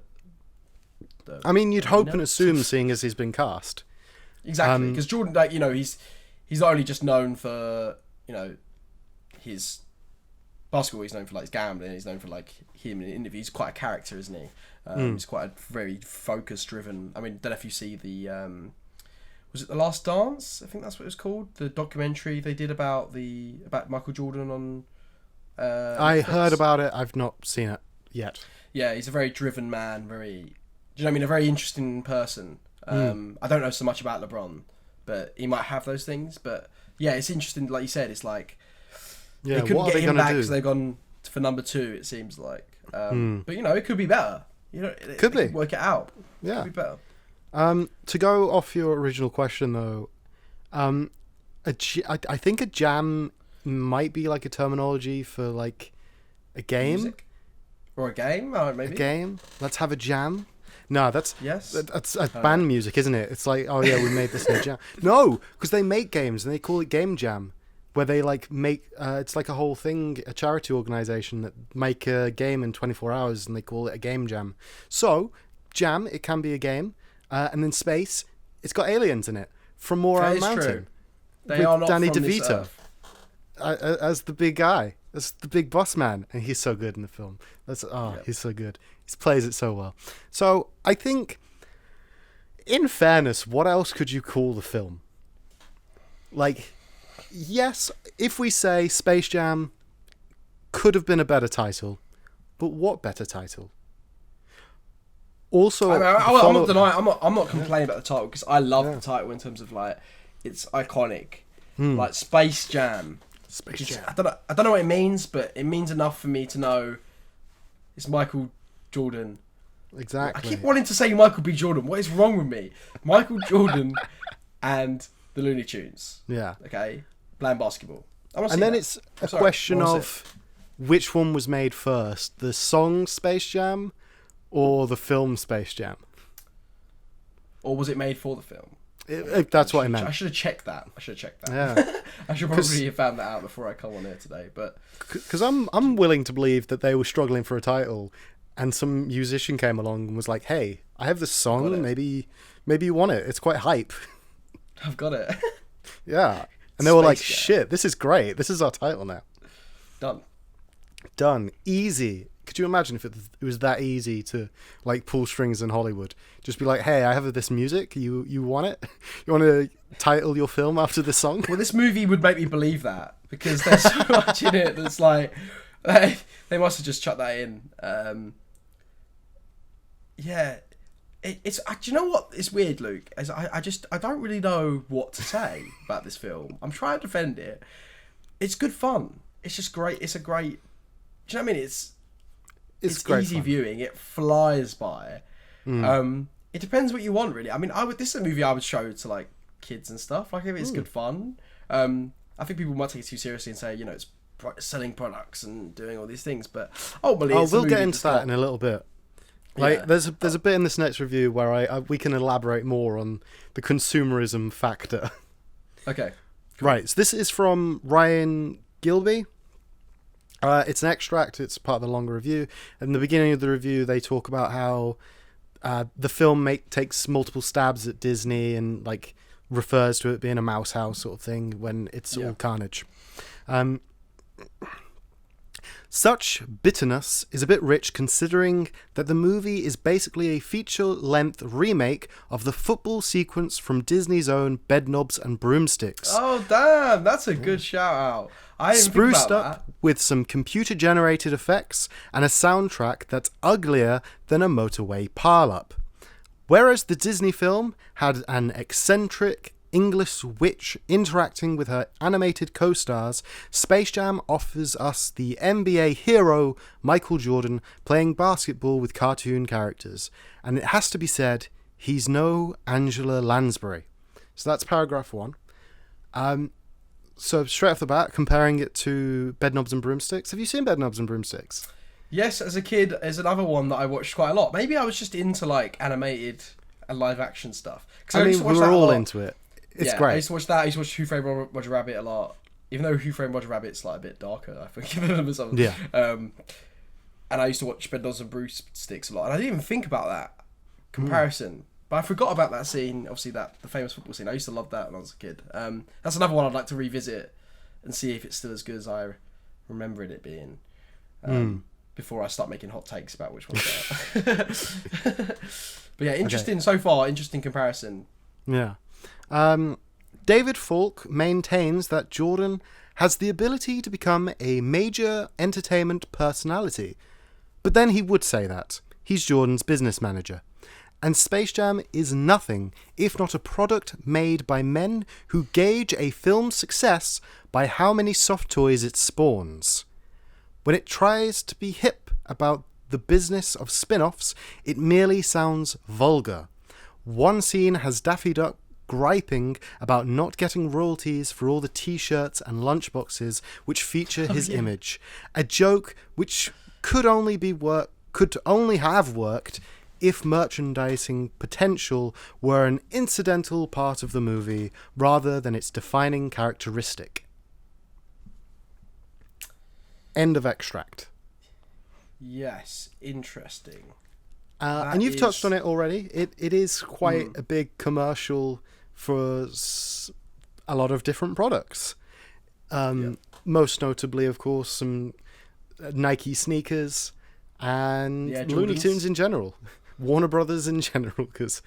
I mean, you'd hope and assume, seeing as he's been cast. Exactly, because Jordan, like, you know, he's not only just known for, you know, his basketball. He's known for like his gambling. He's known for like him in interviews. He's quite a character, isn't he? He's quite a very focus-driven. I mean, don't know if you see the was it The Last Dance? I think that's what it was called. The documentary they did about Michael Jordan on. I heard about it. I've not seen it yet. Yeah, he's a very driven man. Do you know what I mean? A very interesting person. I don't know so much about LeBron, but he might have those things. But yeah, it's interesting. Like you said, it's like they couldn't get him back because they've gone for number 2. It seems like, but you know, it could be better. You know, it could work it out. Yeah, it could be better. To go off your original question though, I think a jam might be like a terminology for like a game. Music? Or a game, maybe. A game. Let's have a jam. No, that's band music, isn't it? It's like, oh yeah, we made this in a jam. No, because they make games and they call it Game Jam, where they like make it's like a whole thing, a charity organization that make a game in 24 hours and they call it a Game Jam. So jam, it can be a game, and then space, it's got aliens in it from Moron Mountain. True. They are not Danny from DeVito as the big guy. That's the big boss man, and he's so good in the film. He's so good. He plays it so well. So I think, in fairness, what else could you call the film? Like, yes, if we say Space Jam could have been a better title, but what better title? Also, I'm not denying. I'm not complaining about the title because I love the title in terms of like it's iconic, like Space Jam. Space Jam. I don't know what it means, but it means enough for me to know it's Michael Jordan. Exactly. I keep wanting to say Michael B. Jordan. What is wrong with me? Michael Jordan and the Looney Tunes. Yeah. Okay. Playing basketball. And then it's a question of which one was made first, the song Space Jam or the film Space Jam? Or was it made for the film? That's what I meant. I should have checked that. Yeah. I should probably have found that out before I come on here today. But because I'm willing to believe that they were struggling for a title, and some musician came along and was like, "Hey, I have this song. Maybe you want it. It's quite hype." I've got it. Yeah, and they were like, "Shit, this is great. This is our title now." Done. Easy. Could you imagine if it was that easy to like pull strings in Hollywood? Just be like, hey, I have this music. You want it? You want to title your film after this song? Well, this movie would make me believe that because there's so much in it that's like they must have just chucked that in. Yeah, it's. Do you know what? It's weird, Luke. As I don't really know what to say about this film. I'm trying to defend it. It's good fun. It's just great. It's a great. Do you know what I mean? It's easy viewing. It flies by. It depends what you want, really. I mean, this is a movie I would show to like kids and stuff. Like, if it's good fun. I think people might take it too seriously and say, you know, it's selling products and doing all these things. But ultimately, we'll get into that in a little bit. Like, there's a bit in this next review where we can elaborate more on the consumerism factor. Okay. Cool. Right. So this is from Ryan Gilby. It's an extract. It's part of the longer review. In the beginning of the review, they talk about how the film takes multiple stabs at Disney and like refers to it being a mouse house sort of thing when it's all carnage. Such bitterness is a bit rich considering that the movie is basically a feature-length remake of the football sequence from Disney's own Bedknobs and Broomsticks. Oh, damn! That's a good shout-out. I didn't Spruced think about up with some computer-generated effects and a soundtrack that's uglier than a motorway pile-up. Whereas the Disney film had an eccentric, English witch interacting with her animated co-stars, Space Jam offers us the NBA hero Michael Jordan playing basketball with cartoon characters. And it has to be said, he's no Angela Lansbury. So that's paragraph 1. So straight off the bat, comparing it to Bedknobs and Broomsticks. Have you seen Bedknobs and Broomsticks? Yes, as a kid, there's another one that I watched quite a lot. Maybe I was just into like animated and live action stuff. I mean, we were all into it. It's great. I used to watch that. I used to watch Who Framed Roger Rabbit a lot. Even though Who Framed Roger Rabbit's like a bit darker, I think. Yeah. And I used to watch Bedknobs and Broomsticks a lot. And I didn't even think about that comparison. But I forgot about that scene, obviously the famous football scene. I used to love that when I was a kid. That's another one I'd like to revisit and see if it's still as good as I remember it being. Before I start making hot takes about which one's better. But yeah, interesting so far, interesting comparison. Yeah. David Falk maintains that Jordan has the ability to become a major entertainment personality. But then he would say that. He's Jordan's business manager. And Space Jam is nothing if not a product made by men who gauge a film's success by how many soft toys it spawns. When it tries to be hip about the business of spin-offs, it merely sounds vulgar. One scene has Daffy Duck griping about not getting royalties for all the t-shirts and lunchboxes which feature his image. A joke which could only have worked if merchandising potential were an incidental part of the movie rather than its defining characteristic. End of extract. Yes, interesting. And you've touched on it already. It is quite a big commercial for a lot of different products. Most notably, of course, some Nike sneakers and Looney Tunes in general. Warner Brothers in general, because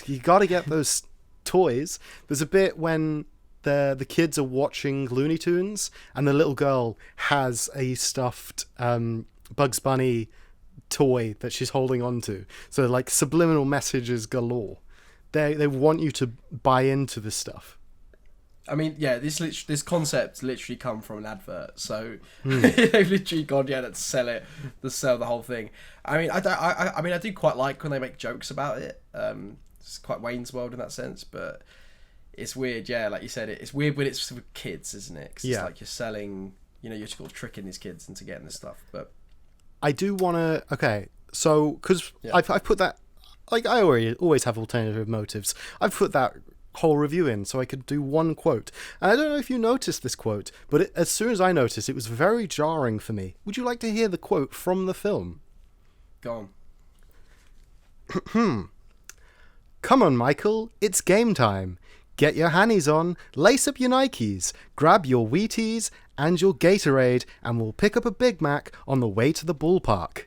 you got to get those toys. There's a bit when the kids are watching Looney Tunes and the little girl has a stuffed Bugs Bunny toy that she's holding on to. So like subliminal messages galore. They want you to buy into this stuff. I mean, yeah, this concept literally come from an advert. So they've literally gone, let's sell it, let's sell the whole thing. I mean, I do quite like when they make jokes about it. It's quite Wayne's World in that sense, but it's weird, like you said, it's weird when it's with kids, isn't it? 'Cause it's like you're selling, you're just sort of tricking these kids into getting this stuff. But I do want to, so, because I've put that, like, I always have alternative motives. I've put that whole review in so I could do one quote. And I don't know if you noticed this quote, but as soon as I noticed, it was very jarring for me. Would you like to hear the quote from the film? Go on. Come on, Michael, it's game time. Get your hannies on, lace up your Nikes, grab your Wheaties and your Gatorade, and we'll pick up a Big Mac on the way to the ballpark.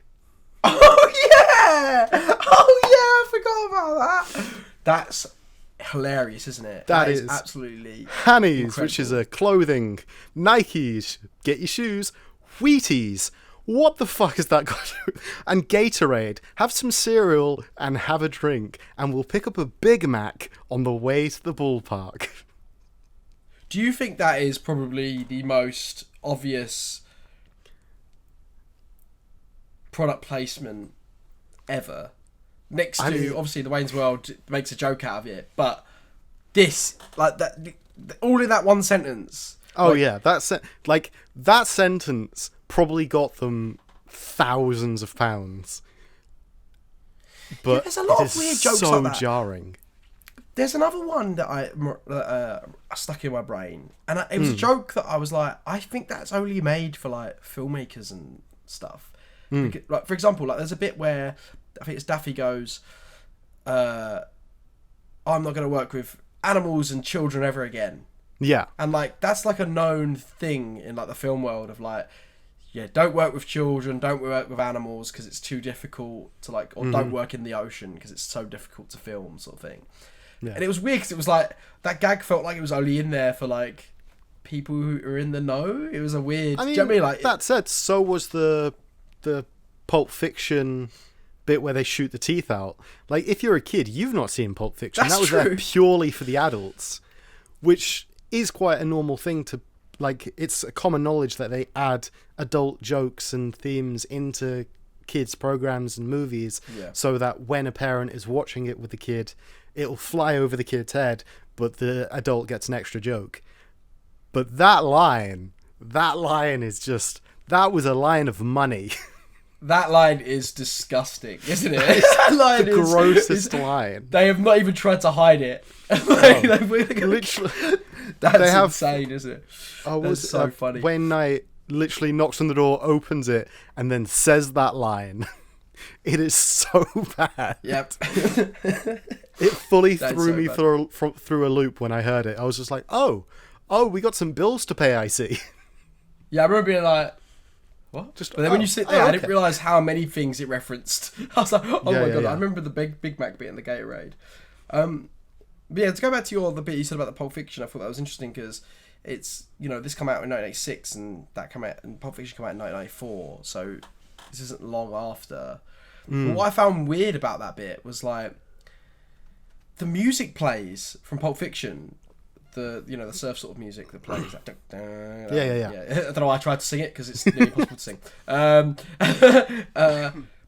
Oh yeah! I forgot about that. That's hilarious, isn't it? That is absolutely Hannies, incredible. which is a clothing, Nikes, get your shoes, Wheaties. What the fuck is that got to do? And Gatorade, have some cereal and have a drink, and we'll pick up a Big Mac on the way to the ballpark. Do you think that is probably the most obvious product placement ever? Next to, obviously, the Wayne's World makes a joke out of it, but this, like that, all in that one sentence. Oh, yeah, that sentence probably got them thousands of pounds. But there's a lot of weird jokes like that. So jarring. There's another one that I stuck in my brain, and it was a joke that I was like, I think that's only made for like filmmakers and stuff. Because, like, for example, like there's a bit where I think it's Daffy goes, I'm not going to work with animals and children ever again. Yeah. And like that's like a known thing in like the film world of like, don't work with children, don't work with animals because it's too difficult to like, or don't work in the ocean because it's so difficult to film, sort of thing. Yeah. And it was weird because it was like that gag felt like it was only in there for like people who are in the know. It was a weird. I mean, do you know what I mean? Like, that said, so was the Pulp Fiction bit where they shoot the teeth out. Like, if you're a kid, you've not seen Pulp Fiction. That's that was true. there purely for the adults. which is quite a normal thing to, like, it's a common knowledge that they add adult jokes and themes into kids' programs and movies, so that when a parent is watching it with the kid, it'll fly over the kid's head, but the adult gets an extra joke. But that line is just, that was a line of money. That line is disgusting, isn't it? That line the grossest line. They have not even tried to hide it. Literally. That's insane, isn't it? That's so funny. Wayne Knight literally knocks on the door, opens it, and then says that line. It is so bad. Yep. It fully threw me through a loop when I heard it. I was just like, oh, we got some bills to pay, I see. Yeah, I remember being like, what? But then when you sit there, I didn't realise how many things it referenced. I was like, oh my god, I remember the Big Mac bit in the Gatorade. But yeah, to go back to the bit you said about the Pulp Fiction, I thought that was interesting because it's, this came out in 1986 and Pulp Fiction came out in 1994, so this isn't long after. But what I found weird about that bit was like the music plays from Pulp Fiction, the surf sort of music that plays. Like, yeah. I don't know why I tried to sing it because it's nearly impossible to sing.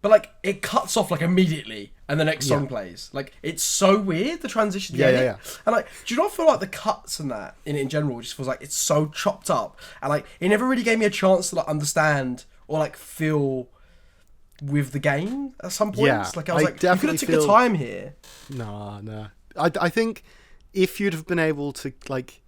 But like it cuts off like immediately, and the next song plays. Like it's so weird, the transition. Yeah. And like, do you not feel like the cuts and that in general just feels like it's so chopped up, and like it never really gave me a chance to like understand or like feel with the game at some points. Yeah, like I was like, you could have took the time here. No. I think if you'd have been able to like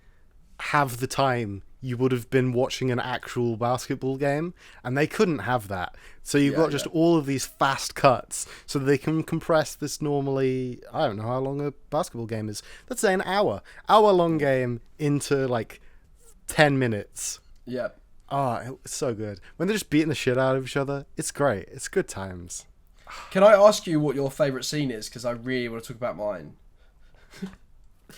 have the time, you would have been watching an actual basketball game, and they couldn't have that. So you've got just all of these fast cuts so that they can compress this normally, I don't know how long a basketball game is. Let's say an hour-long game into like 10 minutes. Yep. Oh, it's so good. When they're just beating the shit out of each other, it's great. It's good times. Can I ask you what your favourite scene is? Because I really want to talk about mine.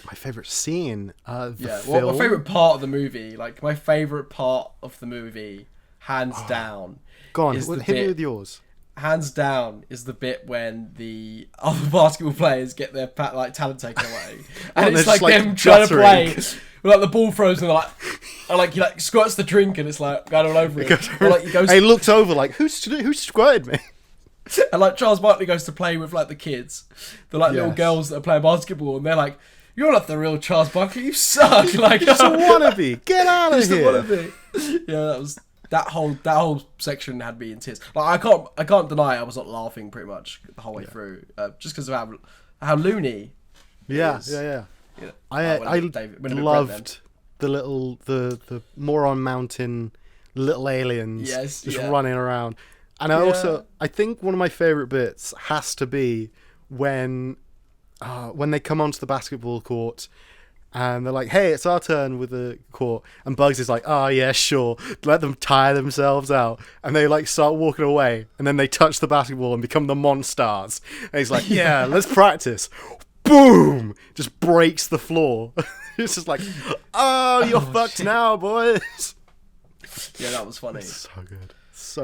My favourite scene? Well, my favourite part of the movie, like my favourite part of the movie, hands down. Go on, hit me with yours. Hands down is the bit when the other basketball players get their talent taken away, and it's like them trying to play. Like the ball throws and he squirts the drink and it's like going all over it. Or, like, he looks over like who squirted me? And like Charles Barkley goes to play with like the kids, the little girls that are playing basketball, and they're like, "You're not the real Charles Barkley. You suck." Like just a wannabe. Get out of here. Wannabe. Yeah, that whole section had me in tears. Like I can't deny I was not laughing pretty much the whole way through, just because of how loony. Yeah. I loved the Moron Mountain little aliens just running around. And I think one of my favourite bits has to be when they come onto the basketball court and they're like, "Hey, it's our turn with the court," and Bugs is like, "Oh yeah, sure, let them tire themselves out," and they like start walking away, and then they touch the basketball and become the Monstars, and he's like, "Yeah, let's practice." Boom! Just breaks the floor. It's just like, "Oh, you're fucked now, boys." Yeah, that was funny. So good.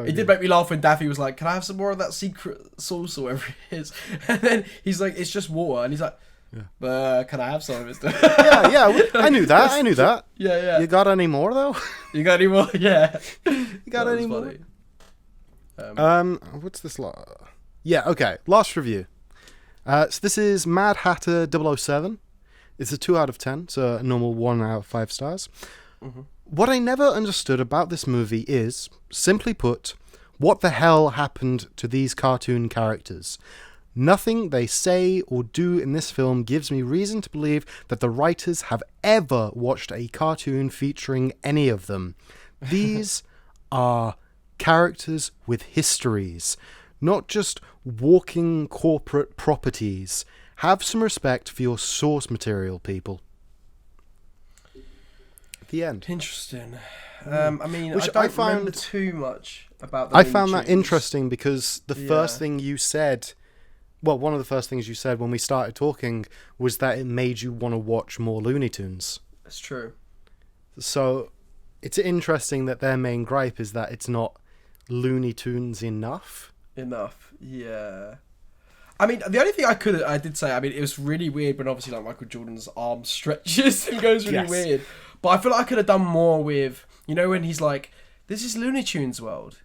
It did make me laugh when Daffy was like, "Can I have some more of that secret sauce or whatever it is?" And then he's like, "It's just water," and he's like, "Can I have some of it?" yeah. I knew that. Yeah. You got any more though? You got any more? Yeah. You got any more? What's this? Yeah. Okay. Last review. So this is Mad Hatter 007. It's a 2 out of 10, so a normal 1 out of 5 stars. Mm-hmm. What I never understood about this movie is, simply put, what the hell happened to these cartoon characters? Nothing they say or do in this film gives me reason to believe that the writers have ever watched a cartoon featuring any of them. These are characters with histories, not just walking corporate properties. Have some respect for your source material, people. The end. Interesting. I mean, I don't remember too much about the I found that interesting because the first thing you said, well, one of the first things you said when we started talking was that it made you want to watch more Looney Tunes. That's true. So it's interesting that their main gripe is that it's not Looney Tunes enough. Yeah. I mean, the only thing I did say, I mean, it was really weird when obviously like Michael Jordan's arm stretches and goes really weird. But I feel like I could have done more with, you know, when he's like, this is Looney Tunes world.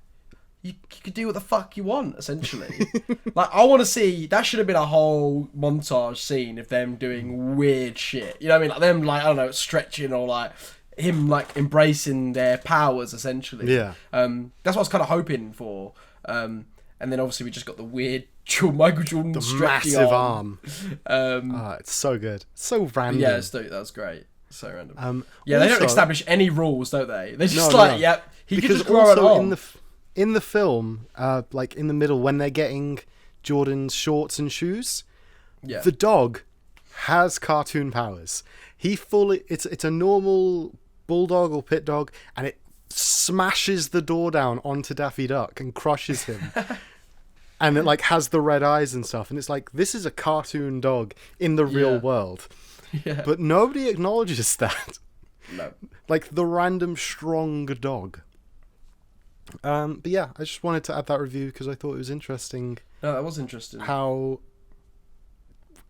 You could do what the fuck you want, essentially. Like, I want to see, that should have been a whole montage scene of them doing weird shit. You know what I mean? Like them, like, I don't know, stretching or like him like embracing their powers, essentially. Yeah. That's what I was kind of hoping for. And then obviously we just got the weird Michael Jordan The stretchy massive arm. arm. It's so good. So random. Yeah, that was great. So random. They also, don't establish any rules, don't they? They're just No. yep, he can because just grow an also arm. in the film, like in the middle, when they're getting Jordan's shorts and shoes, the dog has cartoon powers. It's a normal bulldog or pit dog, and it smashes the door down onto Daffy Duck and crushes him. And it like has the red eyes and stuff, and it's like, this is a cartoon dog in the real world. Yeah. But nobody acknowledges that. No. Like the random strong dog. But yeah, I just wanted to add that review because I thought it was interesting. No, that was interesting.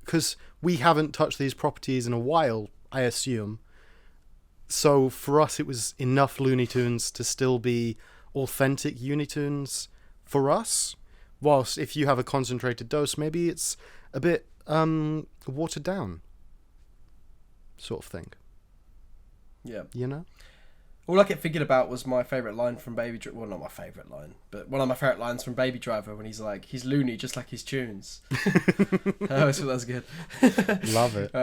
Because we haven't touched these properties in a while, I assume. So for us, it was enough Looney Tunes to still be authentic Looney Tunes for us. Whilst if you have a concentrated dose, maybe it's a bit watered down, sort of thing. Yeah. You know? All I kept thinking about was my favourite line from Baby Driver. Well, not my favourite line, but one of my favourite lines from Baby Driver when he's like, he's loony just like his tunes. I always thought that was good. Love it.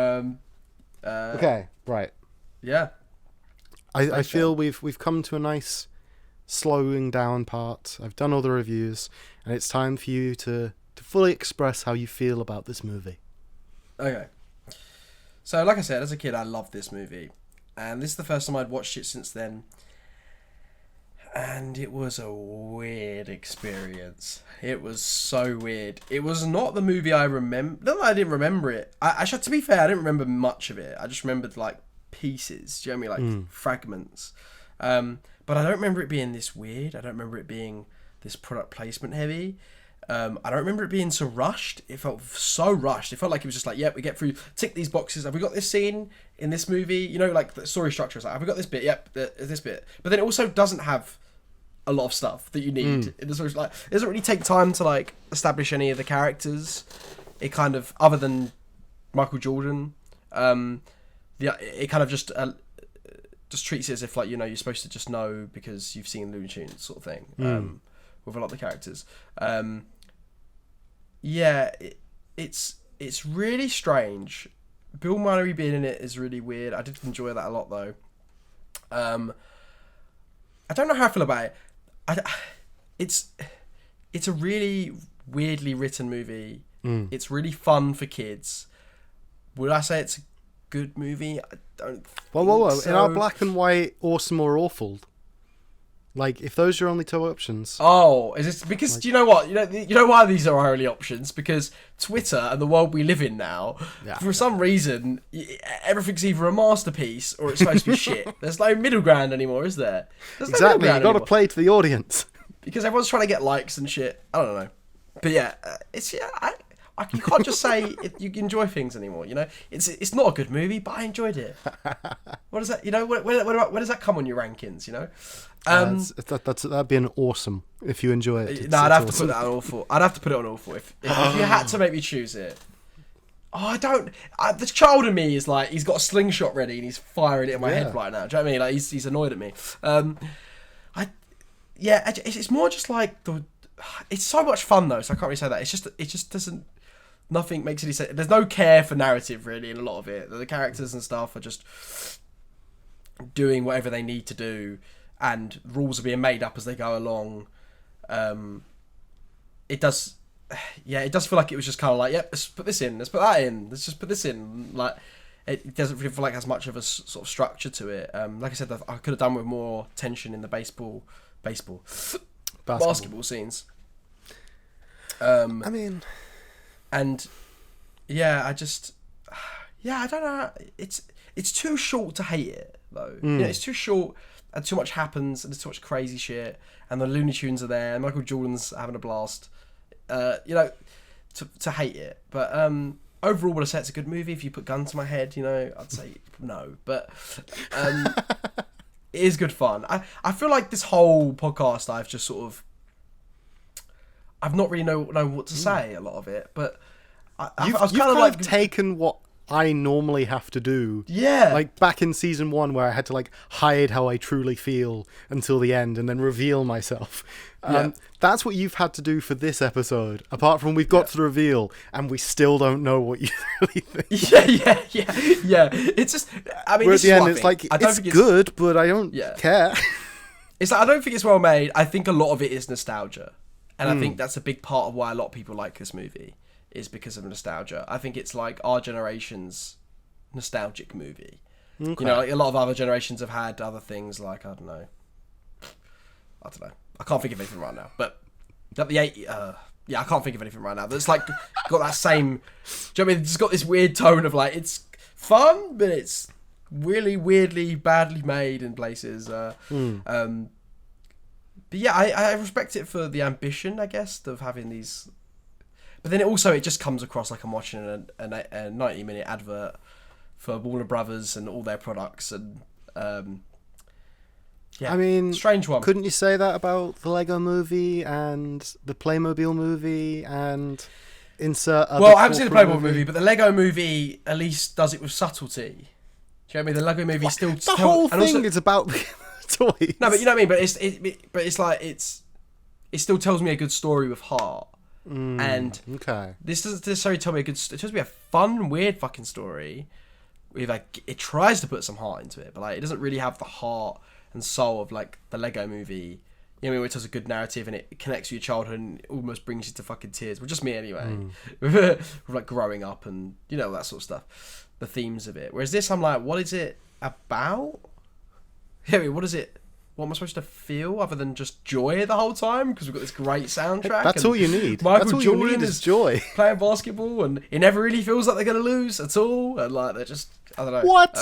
Okay, right. Yeah. I feel we've come to a nice slowing down part. I've done all the reviews, and it's time for you to fully express how you feel about this movie. Okay. So, like I said, as a kid, I loved this movie. And this is the first time I'd watched it since then. And it was a weird experience. It was so weird. It was not the movie I remember. No, I didn't remember it. Actually, to be fair, I didn't remember much of it. I just remembered, like, pieces. Do you know what I mean? Like, fragments. But I don't remember it being this weird. I don't remember it being this product placement heavy. I don't remember it being so rushed. It felt so rushed. It felt like it was just like, yep, we get through, tick these boxes. Have we got this scene in this movie? You know, like the story structure is like, have we got this bit? Yep, this bit. But then it also doesn't have a lot of stuff that you need. It doesn't really take time to like establish any of the characters. It kind of, other than Michael Jordan, it kind of just treats it as if like, you know, you're supposed to just know because you've seen Looney Tunes sort of thing. With a lot of the characters. It's really strange. Bill Murray being in it is really weird. I did enjoy that a lot though. I don't know how I feel about it. It's a really weirdly written movie. It's really fun for kids. Would I say it's a good movie? I don't Whoa. so. In our black and white awesome or awful, like, if those are your only two options... Oh, is this because, do you know what? You know why these are our only options? Because Twitter and the world we live in now, for some reason, everything's either a masterpiece or it's supposed to be shit. There's no middle ground anymore, is there? Exactly, you got to play to the audience. Because everyone's trying to get likes and shit. I don't know. But yeah, you can't just say you enjoy things anymore, you know? It's not a good movie, but I enjoyed it. What does that, you know, where does that come on your rankings, you know? That'd be an awesome if you enjoy it. No, I'd have to put that on awful. I'd have to put it on awful if you had to make me choose it. Oh, I don't. The child in me is like, he's got a slingshot ready and he's firing it in my head right now. Do you know what I mean? Like he's annoyed at me. It's more just like it's so much fun though, so I can't really say that. It just doesn't. Nothing makes any sense. There's no care for narrative really in a lot of it. The characters and stuff are just doing whatever they need to do, and rules are being made up as they go along. It does feel like it was just kind of like, yep, let's put this in, let's put that in, let's just put this in. Like, it doesn't really feel like it has much of a sort of structure to it. Like I said, I could have done with more tension in the basketball scenes. I don't know. It's too short to hate it though. You know, it's too short and too much happens and there's too much crazy shit and the Looney Tunes are there and Michael Jordan's having a blast. You know, to hate it. But overall, would I say it's a good movie? If you put gun to my head, I'd say no. But it is good fun. I feel like this whole podcast, I've not really know what to say a lot of it, but I was kind of taken what I normally have to do. Yeah. Like back in season 1 where I had to like hide how I truly feel until the end and then reveal myself. That's what you've had to do for this episode. Apart from we've got to the reveal and we still don't know what you really think. Yeah. It's just, I mean, where at the end it's like, it's good, but I don't care. It's like, I don't think it's well made. I think a lot of it is nostalgia. And I think that's a big part of why a lot of people like this movie. Is because of nostalgia. I think it's like our generation's nostalgic movie. Okay. Like a lot of other generations have had other things like, I don't know. I can't think of anything right now. But at the I can't think of anything right now. That's like got that same. Do you know what I mean? It's got this weird tone of like it's fun, but it's really weirdly badly made in places. But yeah, I respect it for the ambition, I guess, of having these. But then it just comes across like I'm watching a 90-minute advert for Warner Brothers and all their products. And I mean, strange one. Couldn't you say that about the Lego movie and the Playmobil movie and insert other Well, I haven't seen the Playmobil movie, but the Lego movie at least does it with subtlety. Do you know what I mean? The Lego movie still... The whole thing is about the toys. No, but you know what I mean? But it's like it still tells me a good story with heart. And this doesn't necessarily tell me a good story. It tells me a fun, weird fucking story. With like, it tries to put some heart into it, but like it doesn't really have the heart and soul of like the Lego movie. You know, where it tells a good narrative and it connects with your childhood and it almost brings you to fucking tears. Well, just me anyway. With like growing up and that sort of stuff. The themes of it. Whereas this, I'm like, what is it about? Yeah, I mean, what is it? What am I supposed to feel other than just joy the whole time? Because we've got this great soundtrack. That's all you need. Michael That's Jordan all you need is joy. Playing basketball, and it never really feels like they're going to lose at all. And like they're just, I don't know. What?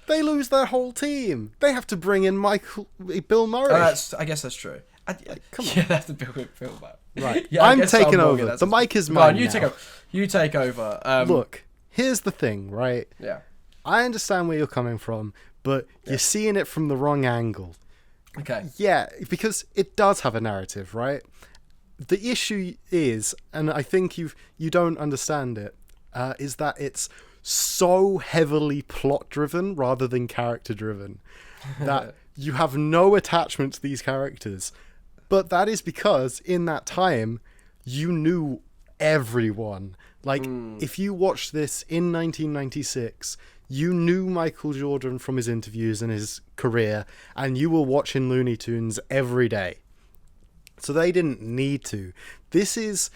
They lose their whole team. They have to bring in Bill Murray. I guess that's true. Come on. Yeah, that's the Bill about. Right. Yeah, I'm taking over. The mic is mine. You take over. You take over. Look, here's the thing, right? Yeah. I understand where you're coming from, but you're seeing it from the wrong angle. Okay. Yeah, because it does have a narrative, right? The issue is, and I think you don't understand it, is that it's so heavily plot-driven rather than character-driven that you have no attachment to these characters. But that is because in that time, you knew everyone. Like, if you watched this in 1996... you knew Michael Jordan from his interviews and his career, and you were watching Looney Tunes every day. So they didn't need to. This is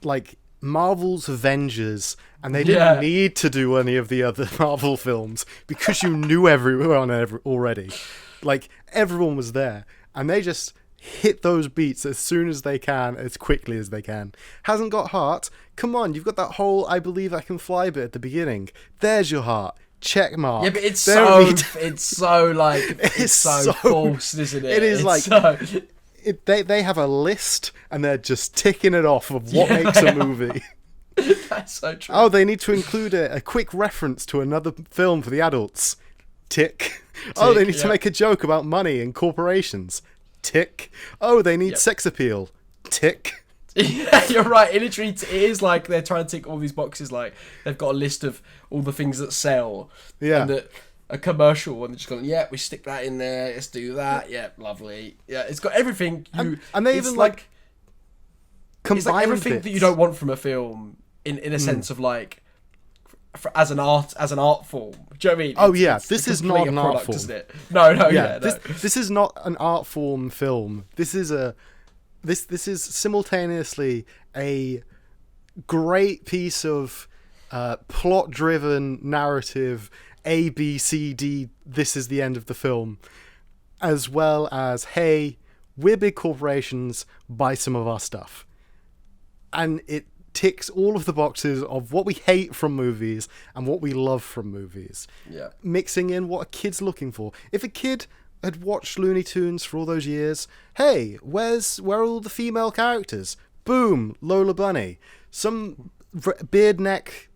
like Marvel's Avengers, and they didn't need to do any of the other Marvel films because you knew everyone already. Like, everyone was there, and they just hit those beats as soon as they can, as quickly as they can. Hasn't got heart? Come on, you've got that whole I believe I can fly bit at the beginning. There's your heart. Check mark. Yeah, but it's so forced, isn't it? It is they have a list and they're just ticking it off of what makes a movie. That's so true. Oh, they need to include a quick reference to another film for the adults. Tick. Oh, they need to make a joke about money and corporations. Tick. Oh, they need sex appeal. Tick. Yeah, you're right. It literally it is like they're trying to tick all these boxes. Like they've got a list of all the things that sell. Yeah. And a commercial, and they're just going, we stick that in there. Let's do that. Yeah, lovely. Yeah, it's got everything. And they even like combined it's like everything that you don't want from a film in a sense of like as an art form. Do you know what I mean? Oh yeah, this is not an art form, isn't it? No. This is not an art form film. This is This is simultaneously a great piece of plot-driven narrative, A, B, C, D, this is the end of the film, as well as, hey, we're big corporations, buy some of our stuff. And it ticks all of the boxes of what we hate from movies and what we love from movies. Yeah. Mixing in what a kid's looking for. If a kid had watched Looney Tunes for all those years, hey, where are all the female characters? Boom, Lola Bunny. Some beard neck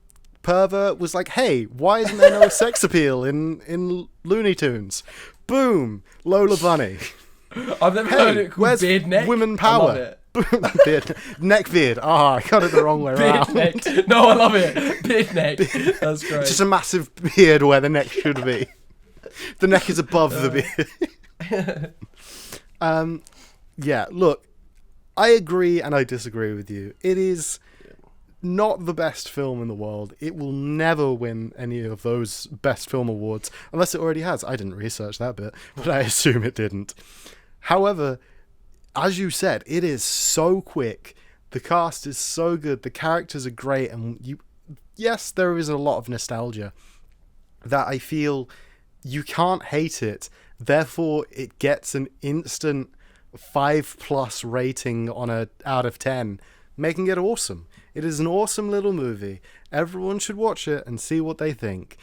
pervert was like, hey, why isn't there no sex appeal in Looney Tunes? Boom, Lola Bunny. I've never heard it called where's beard neck. women power? I love it. Neck beard. I got it the wrong way around. Beard neck. No, I love it. Beard neck. That's great. Just a massive beard where the neck should be. The neck is above the beard. Yeah, look, I agree and I disagree with you. It is not the best film in the world. It will never win any of those best film awards, unless it already has. I didn't research that bit, but I assume it didn't. However, as you said, it is so quick. The cast is so good. The characters are great. And yes, there is a lot of nostalgia that I feel you can't hate it. Therefore, it gets an instant 5+ rating on a out of 10, making it awesome. It is an awesome little movie. Everyone should watch it and see what they think.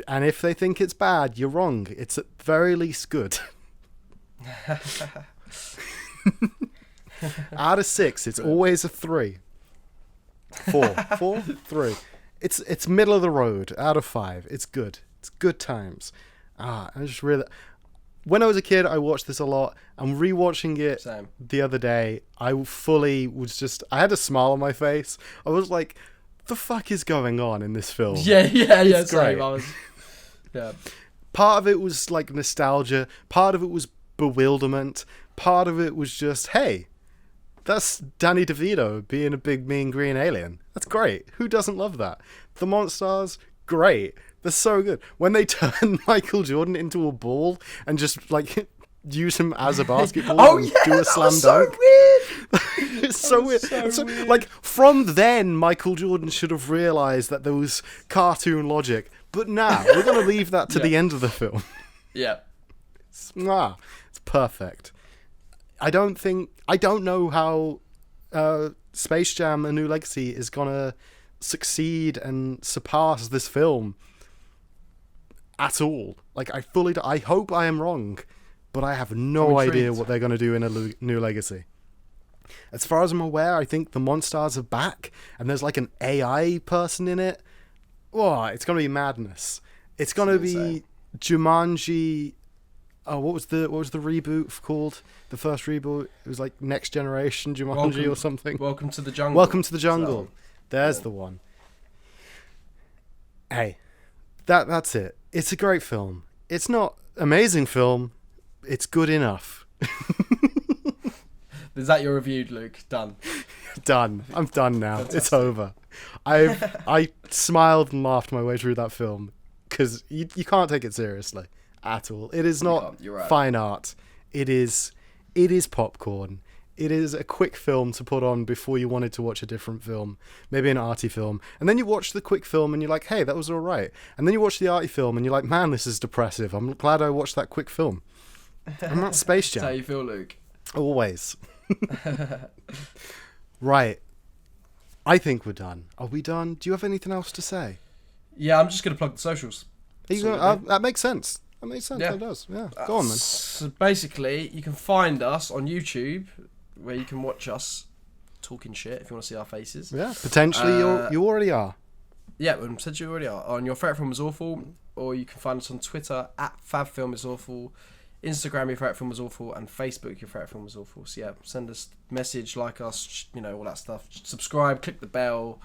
And if they think it's bad, you're wrong. It's at the very least good. Out of 6, it's always a 3. 4, 3. It's middle of the road. Out of 5, it's good. It's good times. I just really. When I was a kid, I watched this a lot. I'm rewatching it the other day. I fully was just. I had a smile on my face. I was like, "The fuck is going on in this film?" Yeah. It's Same. great. Yeah. Part of it was like nostalgia. Part of it was bewilderment. Part of it was just, hey, that's Danny DeVito being a big mean green alien. That's great. Who doesn't love that? The Monstars, great. They're so good. When they turn Michael Jordan into a ball and just like use him as a basketball and do a slam dunk. It's so weird. So, like, from then, Michael Jordan should have realized that there was cartoon logic. But now, we're going to leave that to the end of the film. Yeah. It's perfect. I don't know how Space Jam: A New Legacy is going to succeed and surpass this film at all. Like, I hope I am wrong, but I have no idea what they're going to do in A New Legacy. As far as I'm aware, I think the Monstars are back, and there's like an AI person in it. Oh, it's going to be madness. It's going to be Jumanji. Oh, what was the reboot called? The first reboot. It was like Next Generation Jumanji or something. Welcome to the Jungle. Welcome to the Jungle. There's the one. Hey, that's it. It's a great film. It's not amazing film. It's good enough. Is that your review, Luke? Done. Done. I'm done now. Fantastic. It's over. I smiled and laughed my way through that film because you can't take it seriously at all. It is not fine art. It is popcorn. It is a quick film to put on before you wanted to watch a different film, maybe an arty film. And then you watch the quick film and you're like, hey, that was all right. And then you watch the arty film and you're like, man, this is depressive. I'm glad I watched that quick film. And that's Space Jam. That's how you feel, Luke. Always. Right. I think we're done. Are we done? Do you have anything else to say? Yeah, I'm just going to plug the socials. That makes sense. That makes sense. That does. Yeah. Go on, then. So basically, you can find us on YouTube, where you can watch us talking shit if you want to see our faces. Yeah. Potentially, you already are. Yeah, potentially you already are. On Your Favourite Film Is Awful, or you can find us on Twitter at FabFilmIsAwful, Instagram Your Favourite Film Is Awful, and Facebook Your Favourite Film Is Awful. So yeah, send us a message, like us, all that stuff. Subscribe, click the bell,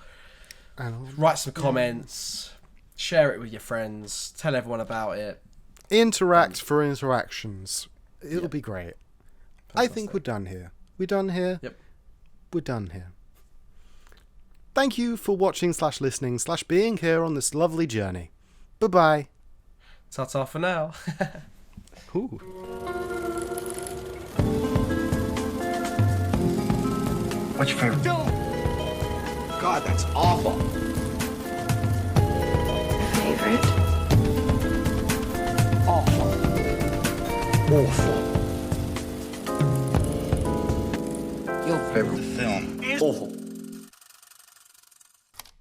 write some comments, share it with your friends, tell everyone about it. Interact for interactions. It'll be great. Fantastic. I think we're done here. We're done here. Yep. We're done here. Thank you for watching / listening / being here on this lovely journey. Bye-bye. Ta-ta for now. Ooh. What's your favorite? God, that's awful. Favorite? Awful. Awful. Your favorite film? Awful.